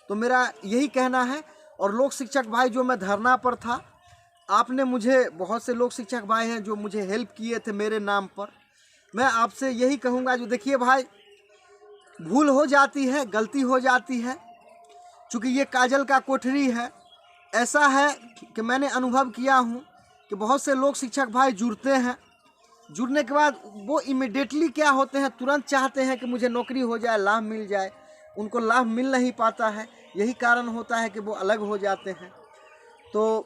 Speaker 1: तो मेरा यही कहना है। और लोक शिक्षक भाई, जो मैं धरना पर था, आपने मुझे, बहुत से लोक शिक्षक भाई हैं जो मुझे हेल्प किए थे मेरे नाम पर। मैं आपसे यही कहूँगा, जो देखिए भाई, भूल हो जाती है, गलती हो जाती है। चूँकि ये काजल का कोठरी है, ऐसा है कि मैंने अनुभव किया हूँ कि बहुत से लोक शिक्षक भाई जुड़ते हैं, जुड़ने के बाद वो इमिडिएटली क्या होते हैं, तुरंत चाहते हैं कि मुझे नौकरी हो जाए, लाभ मिल जाए। उनको लाभ मिल नहीं पाता है, यही कारण होता है कि वो अलग हो जाते हैं। तो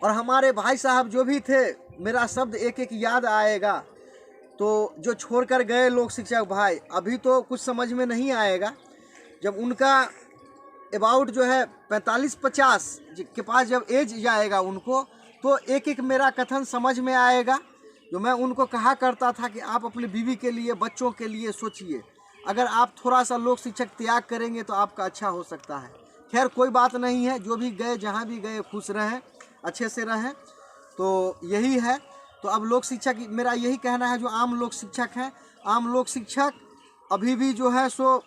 Speaker 1: और हमारे भाई साहब जो भी थे, मेरा शब्द एक एक याद आएगा। तो जो छोड़कर गए लोक शिक्षक भाई, अभी तो कुछ समझ में नहीं आएगा। जब उनका अबाउट जो है 45-50 के पास जब एज जाएगा उनको, तो एक एक मेरा कथन समझ में आएगा। जो मैं उनको कहा करता था कि आप अपनी बीवी के लिए, बच्चों के लिए सोचिए। अगर आप थोड़ा सा लोक शिक्षक त्याग करेंगे तो आपका अच्छा हो सकता है। खैर कोई बात नहीं है, जो भी गए, जहाँ भी गए, खुश रहें, अच्छे से रहें। तो यही है। तो अब लोक शिक्षक, मेरा यही कहना है, जो आम लोक शिक्षक हैं, आम लोक शिक्षक अभी भी जो है सो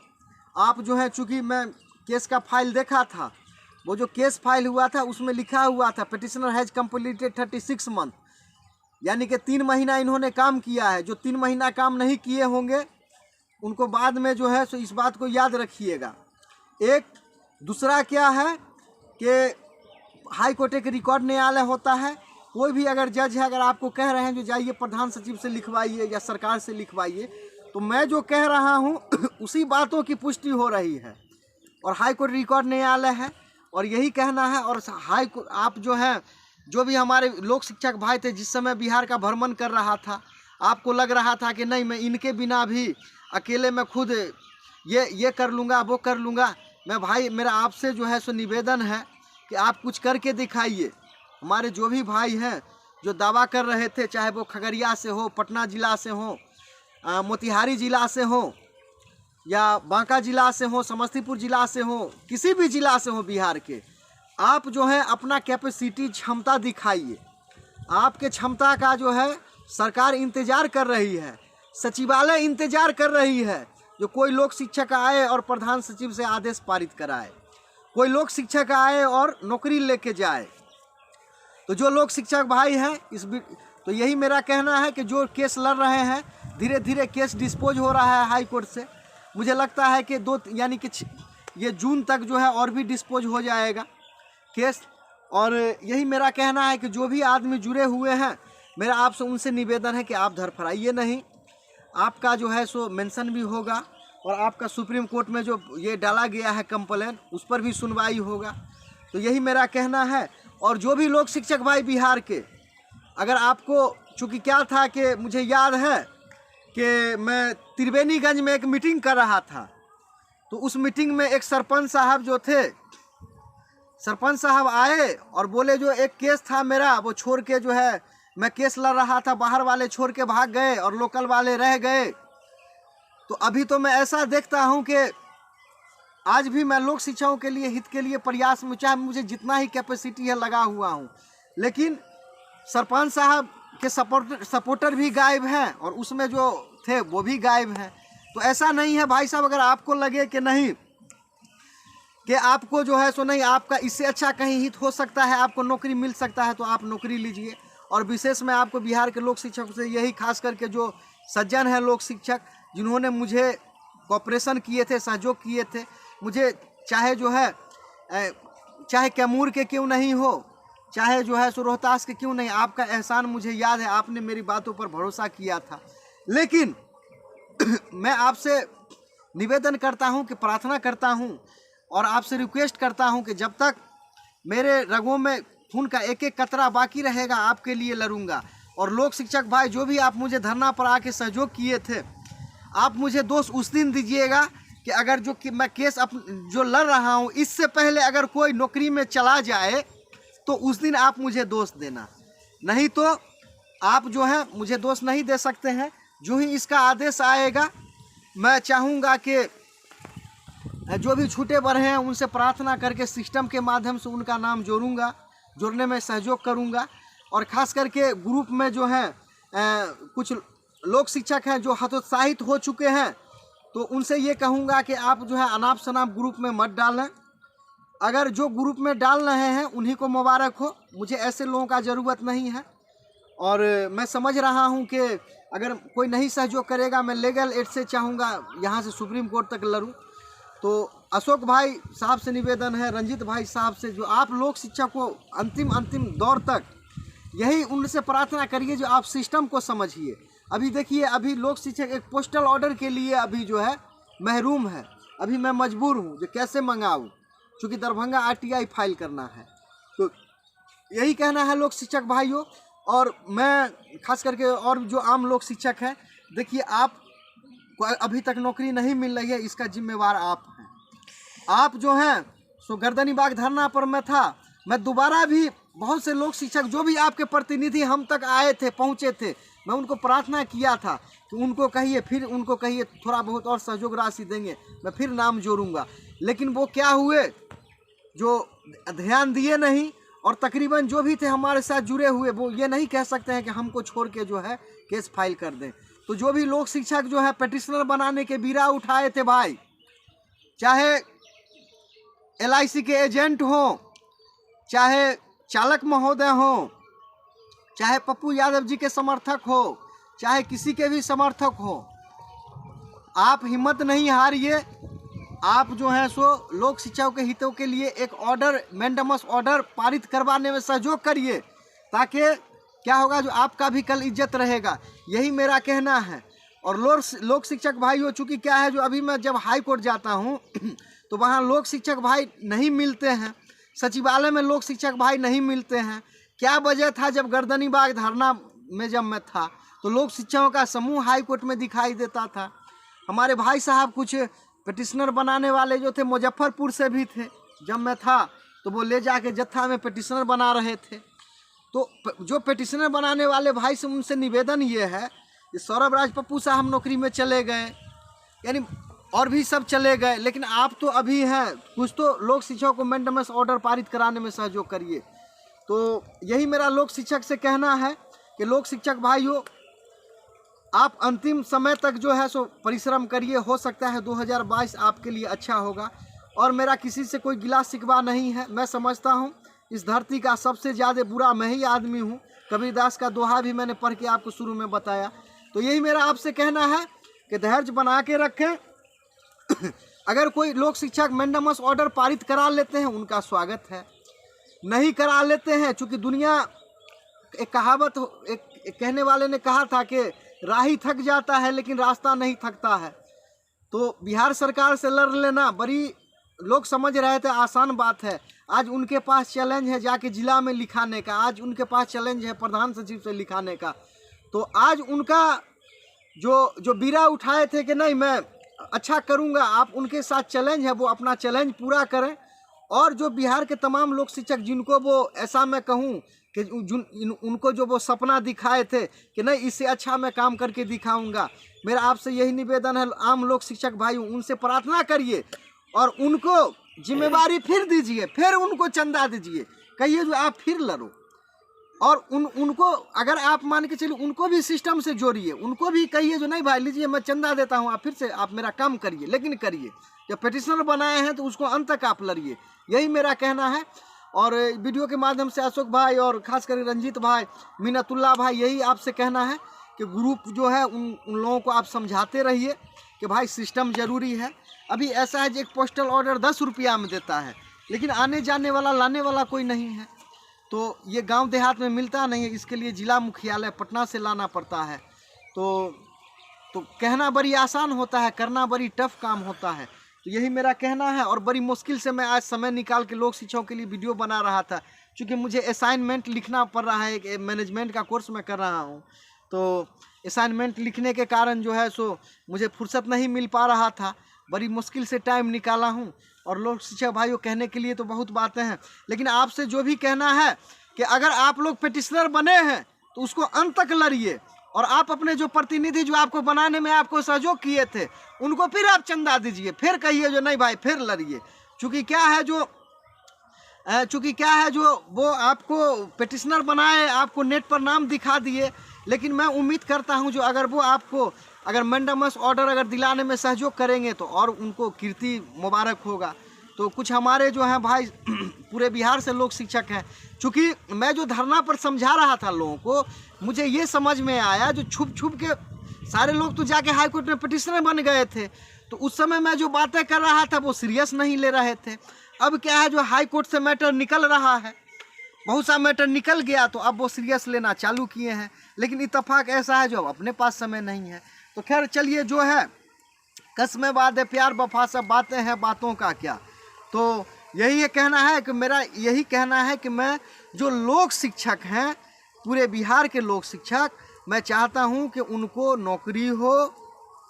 Speaker 1: आप जो है, चूँकि मैं केस का फाइल देखा था, वो जो केस फाइल हुआ था उसमें लिखा हुआ था पिटिशनर हैज़ कंप्लीटेड 36 मंथ, यानी कि 3 महीना इन्होंने काम किया है। जो 3 महीना काम नहीं किए होंगे उनको बाद में जो है सो इस बात को याद रखिएगा। एक दूसरा क्या है कि हाई कोर्ट एक रिकॉर्ड न्यायालय होता है। कोई भी अगर जज है, अगर आपको कह रहे हैं जो जाइए प्रधान सचिव से लिखवाइए या सरकार से लिखवाइए, तो मैं जो कह रहा हूँ उसी बातों की पुष्टि हो रही है। और हाई कोर्ट रिकॉर्ड न्यायालय है, और यही कहना है। और हाई कोर्ट, आप जो हैं, जो भी हमारे लोक शिक्षक भाई थे, जिस समय बिहार का भ्रमण कर रहा था, आपको लग रहा था कि नहीं, मैं इनके बिना भी अकेले मैं खुद ये कर लूँगा, वो कर लूँगा। मैं भाई, मेरा आपसे जो है सो निवेदन है कि आप कुछ करके दिखाइए। हमारे जो भी भाई हैं जो दावा कर रहे थे, चाहे वो खगड़िया से हो, पटना ज़िला से हो, मोतिहारी ज़िला से हो, या बांका ज़िला से हो, समस्तीपुर ज़िला से हो, किसी भी ज़िला से हो बिहार के, आप जो है अपना कैपेसिटी, क्षमता दिखाइए। आपके क्षमता का जो है सरकार इंतज़ार कर रही है, सचिवालय इंतज़ार कर रही है। जो कोई लोक शिक्षक आए और प्रधान सचिव से आदेश पारित कराए, कोई लोक शिक्षक आए और नौकरी लेके जाए। तो जो लोक शिक्षक भाई हैं, तो यही मेरा कहना है कि जो केस लड़ रहे हैं, धीरे धीरे केस डिस्पोज हो रहा है हाई कोर्ट से। मुझे लगता है कि यानी कि ये जून तक जो है और भी डिस्पोज हो जाएगा केस। और यही मेरा कहना है कि जो भी आदमी जुड़े हुए हैं, मेरा आपसे उनसे निवेदन है कि आप धरफराइए नहीं, आपका जो है सो मेंशन भी होगा और आपका सुप्रीम कोर्ट में जो ये डाला गया है कंप्लेन, उस पर भी सुनवाई होगा। तो यही मेरा कहना है। और जो भी लोग शिक्षक भाई बिहार के, अगर आपको, चूँकि क्या था कि मुझे याद है कि मैं त्रिवेणीगंज में एक मीटिंग कर रहा था, तो उस मीटिंग में एक सरपंच साहब जो थे, सरपंच साहब आए और बोले जो एक केस था मेरा, वो छोड़ के जो है मैं केस लड़ रहा था, बाहर वाले छोड़ के भाग गए और लोकल वाले रह गए। तो अभी तो मैं ऐसा देखता हूं कि आज भी मैं लोक शिक्षाओं के लिए, हित के लिए प्रयास में, चाहे मुझे जितना ही कैपेसिटी है लगा हुआ हूं, लेकिन सरपंच साहब के सपोर्टर भी गायब हैं और उसमें जो थे वो भी गायब हैं। तो ऐसा नहीं है भाई साहब, अगर आपको लगे कि नहीं, कि आपको जो है सो नहीं, आपका इससे अच्छा कहीं हित हो सकता है, आपको नौकरी मिल सकता है, तो आप नौकरी लीजिए। और विशेष में आपको बिहार के लोक शिक्षकों से यही, खास करके जो सज्जन हैं लोक शिक्षक, जिन्होंने मुझे कॉपरेशन किए थे, सहयोग किए थे, मुझे चाहे जो है चाहे कैमूर के क्यों नहीं हो, चाहे जो है सो रोहतास के क्यों नहीं, आपका एहसान मुझे याद है, आपने मेरी बातों पर भरोसा किया था। लेकिन मैं आपसे निवेदन करता हूं, कि प्रार्थना करता हूं और आपसे रिक्वेस्ट करता हूं कि जब तक मेरे रगों में खून का एक एक कतरा बाकी रहेगा, आपके लिए लड़ूंगा। और लोक शिक्षक भाई, जो भी आप मुझे धरना पर आके सहयोग किए थे, आप मुझे दोष उस दिन दीजिएगा कि अगर जो कि मैं केस जो लड़ रहा हूं, इससे पहले अगर कोई नौकरी में चला जाए तो उस दिन आप मुझे दोष देना, नहीं तो आप जो है मुझे दोष नहीं दे सकते हैं। जो ही इसका आदेश आएगा, मैं चाहूँगा कि जो भी छूटे बड़े हैं उनसे प्रार्थना करके सिस्टम के माध्यम से उनका नाम जोड़ूंगा, जोड़ने में सहयोग करूंगा। और ख़ास करके ग्रुप में जो है कुछ लोक शिक्षक हैं जो हतोत्साहित हो चुके हैं, तो उनसे ये कहूँगा कि आप जो है अनाप शनाप ग्रुप में मत डालें। अगर जो ग्रुप में डाल रहे हैं उन्हीं को मुबारक हो, मुझे ऐसे लोगों का ज़रूरत नहीं है। और मैं समझ रहा हूँ कि अगर कोई नहीं सहयोग करेगा, मैं लीगल एड से चाहूँगा यहाँ से सुप्रीम कोर्ट तक लड़ूँ। तो अशोक भाई साहब से निवेदन है, रंजीत भाई साहब से, जो आप लोक शिक्षा को अंतिम दौर तक, यही उनसे प्रार्थना करिए जो आप सिस्टम को समझिए। अभी देखिए, अभी लोक शिक्षक एक पोस्टल ऑर्डर के लिए अभी जो है महरूम है। अभी मैं मजबूर हूँ जो कैसे मंगाऊँ, चूँकि दरभंगा RTI फाइल करना है। तो यही कहना है लोक शिक्षक भाइयों। और मैं खास करके, और जो आम लोक शिक्षक हैं, देखिए आप अभी तक नौकरी नहीं मिल रही है, इसका जिम्मेवार आप हैं। आप जो हैं सो गर्दनीबाग धरना पर मैं था, मैं दोबारा भी बहुत से लोक शिक्षक जो भी आपके प्रतिनिधि हम तक आए थे, पहुँचे थे, मैं उनको प्रार्थना किया था कि उनको कहिए, फिर उनको कहिए थोड़ा बहुत और सहयोग राशि देंगे, मैं फिर नाम जोड़ूंगा। लेकिन वो क्या हुए, जो ध्यान दिए नहीं। और तकरीबन जो भी थे हमारे साथ जुड़े हुए, वो ये नहीं कह सकते हैं कि हमको छोड़ के जो है केस फाइल कर दें। तो जो भी लोक शिक्षक जो है पेटिशनर बनाने के बीड़ा उठाए थे भाई, चाहे LIC के एजेंट हों, चाहे चालक महोदय हों, चाहे पप्पू यादव जी के समर्थक हो, चाहे किसी के भी समर्थक हो, आप हिम्मत नहीं हारिए। आप जो है सो लोक शिक्षाओं के हितों के लिए एक ऑर्डर, मैंडेमस ऑर्डर पारित करवाने में सहयोग करिए, ताकि क्या होगा, जो आपका भी कल इज्जत रहेगा। यही मेरा कहना है। और लोक शिक्षक भाइयों, चूँकि क्या है, जो अभी मैं जब हाई कोर्ट जाता हूँ तो वहाँ लोक शिक्षक भाई नहीं मिलते हैं, सचिवालय में लोक शिक्षक भाई नहीं मिलते हैं। क्या वजह था, जब गर्दनीबाग धरना में जब मैं था तो लोक शिक्षकों का समूह हाई कोर्ट में दिखाई देता था। हमारे भाई साहब कुछ पेटिशनर बनाने वाले जो थे मुजफ्फरपुर से भी थे, जब मैं था तो वो ले जाके जत्था में पेटिशनर बना रहे थे। तो जो पेटिशनर बनाने वाले भाई से उनसे निवेदन ये है कि सौरभ राज पप्पू साहब नौकरी में चले गए, यानी और भी सब चले गए, लेकिन आप तो अभी हैं, कुछ तो लोक शिक्षकों को मैंडेमस ऑर्डर पारित कराने में सहयोग करिए। तो यही मेरा लोक शिक्षक से कहना है कि लोक शिक्षक भाइयों, आप अंतिम समय तक जो है सो परिश्रम करिए, हो सकता है 2022 आपके लिए अच्छा होगा। और मेरा किसी से कोई गिला शिकवा नहीं है। मैं समझता हूँ इस धरती का सबसे ज़्यादा बुरा मैं ही आदमी हूँ। कबीरदास का दोहा भी मैंने पढ़ के आपको शुरू में बताया। तो यही मेरा आपसे कहना है कि धैर्य बना के रखें। अगर कोई लोक शिक्षक मैंडेमस ऑर्डर पारित करा लेते हैं उनका स्वागत है, नहीं करा लेते हैं, चूँकि दुनिया एक कहावत, एक कहने वाले ने कहा था कि राही थक जाता है लेकिन रास्ता नहीं थकता है। तो बिहार सरकार से लड़ लेना बड़ी, लोग समझ रहे थे आसान बात है, आज उनके पास चैलेंज है जाके जिला में लिखाने का, आज उनके पास चैलेंज है प्रधान सचिव से लिखाने का। तो आज उनका जो बीरा उठाए थे कि नहीं मैं अच्छा करूंगा, आप उनके साथ चैलेंज है, वो अपना चैलेंज पूरा करें। और जो बिहार के तमाम लोक शिक्षक जिनको वो ऐसा मैं कहूँ कि उनको जो वो सपना दिखाए थे कि नहीं इससे अच्छा मैं काम करके दिखाऊंगा, मेरा आपसे यही निवेदन है आम लोक शिक्षक भाइयों, उनसे प्रार्थना करिए और उनको जिम्मेवारी फिर दीजिए, फिर उनको चंदा दीजिए, कहिए जो आप फिर लड़ो। और उनको अगर आप मान के चलिए उनको भी सिस्टम से जोड़िए, उनको भी कहिए जो नहीं भाई लीजिए मैं चंदा देता हूँ, आप फिर से आप मेरा काम करिए, लेकिन करिए। जब पिटिशनर बनाए हैं तो उसको अंत तक आप लड़िए, यही मेरा कहना है। और वीडियो के माध्यम से अशोक भाई और खास कर रंजीत भाई, मिन्नतुल्लाह भाई, यही आपसे कहना है कि ग्रुप जो है उन लोगों को आप समझाते रहिए कि भाई सिस्टम ज़रूरी है। अभी ऐसा है जो एक पोस्टल ऑर्डर 10 रुपया में देता है, लेकिन आने जाने वाला लाने वाला कोई नहीं है, तो ये गांव देहात में मिलता नहीं है, इसके लिए जिला मुख्यालय पटना से लाना पड़ता है। तो कहना बड़ी आसान होता है, करना बड़ी टफ काम होता है। तो यही मेरा कहना है। और बड़ी मुश्किल से मैं आज समय निकाल के लोक शिक्षकों के लिए वीडियो बना रहा था, क्योंकि मुझे असाइनमेंट लिखना पड़ रहा है, एक मैनेजमेंट का कोर्स मैं कर रहा हूँ, तो असाइनमेंट लिखने के कारण जो है सो मुझे फुर्सत नहीं मिल पा रहा था, बड़ी मुश्किल से टाइम निकाला हूँ। और लोक शिक्षक भाइयों कहने के लिए तो बहुत बातें हैं, लेकिन आपसे जो भी कहना है कि अगर आप लोग पिटिशनर बने हैं तो उसको अंत तक लड़िए, और आप अपने जो प्रतिनिधि जो आपको बनाने में आपको सहयोग किए थे उनको फिर आप चंदा दीजिए, फिर कहिए जो नहीं भाई फिर लड़िए। चूँकि क्या है जो वो आपको पिटिशनर बनाए, आपको नेट पर नाम दिखा दिए, लेकिन मैं उम्मीद करता हूं जो अगर वो आपको अगर मैंडेमस ऑर्डर अगर दिलाने में सहयोग करेंगे तो और उनको कीर्ति मुबारक होगा। तो कुछ हमारे जो हैं भाई पूरे बिहार से लोक शिक्षक हैं, चूँकि मैं जो धरना पर समझा रहा था लोगों को, मुझे ये समझ में आया जो छुप छुप के सारे लोग तो जाके हाई कोर्ट में पिटिशनर बन गए थे, तो उस समय मैं जो बातें कर रहा था वो सीरियस नहीं ले रहे थे। अब क्या है जो हाई कोर्ट से मैटर निकल रहा है, बहुत सा मैटर निकल गया, तो अब वो सीरियस लेना चालू किए हैं। लेकिन इत्तेफाक ऐसा है जो अब अपने पास समय नहीं है। तो खैर चलिए, जो है कसमें वादे प्यार वफा सब बातें हैं, बातों का क्या। तो यही कहना है कि मेरा यही कहना है कि मैं जो लोक शिक्षक हैं पूरे बिहार के लोक शिक्षक, मैं चाहता हूं कि उनको नौकरी हो,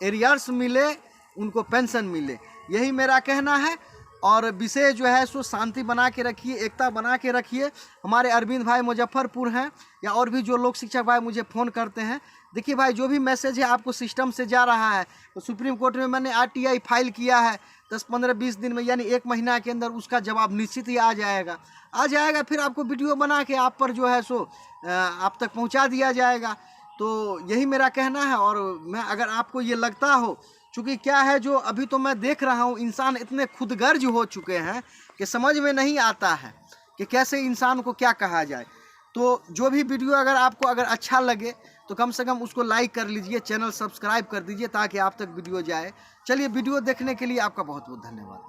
Speaker 1: एरियर्स मिले, उनको पेंशन मिले, यही मेरा कहना है। और विशेष जो है सो शांति बना के रखिए, एकता बना के रखिए। हमारे अरविंद भाई मुजफ्फरपुर हैं, या और भी जो लोक शिक्षक भाई मुझे फ़ोन करते हैं, देखिए भाई जो भी मैसेज है आपको सिस्टम से जा रहा है, तो सुप्रीम कोर्ट में मैंने RTI फाइल किया है, 10-15-20 दिन में यानी 1 महीना के अंदर उसका जवाब निश्चित ही आ जाएगा। फिर आपको वीडियो बना के आप पर जो है सो आप तक पहुंचा दिया जाएगा। तो यही मेरा कहना है। और मैं अगर आपको ये लगता हो, चूँकि क्या है जो अभी तो मैं देख रहा हूँ इंसान इतने खुदगर्ज हो चुके हैं कि समझ में नहीं आता है कि कैसे इंसान को क्या कहा जाए। तो जो भी वीडियो अगर आपको अच्छा लगे तो कम से कम उसको लाइक कर लीजिए, चैनल सब्सक्राइब कर दीजिए ताकि आप तक वीडियो जाए। चलिए, वीडियो देखने के लिए आपका बहुत बहुत धन्यवाद।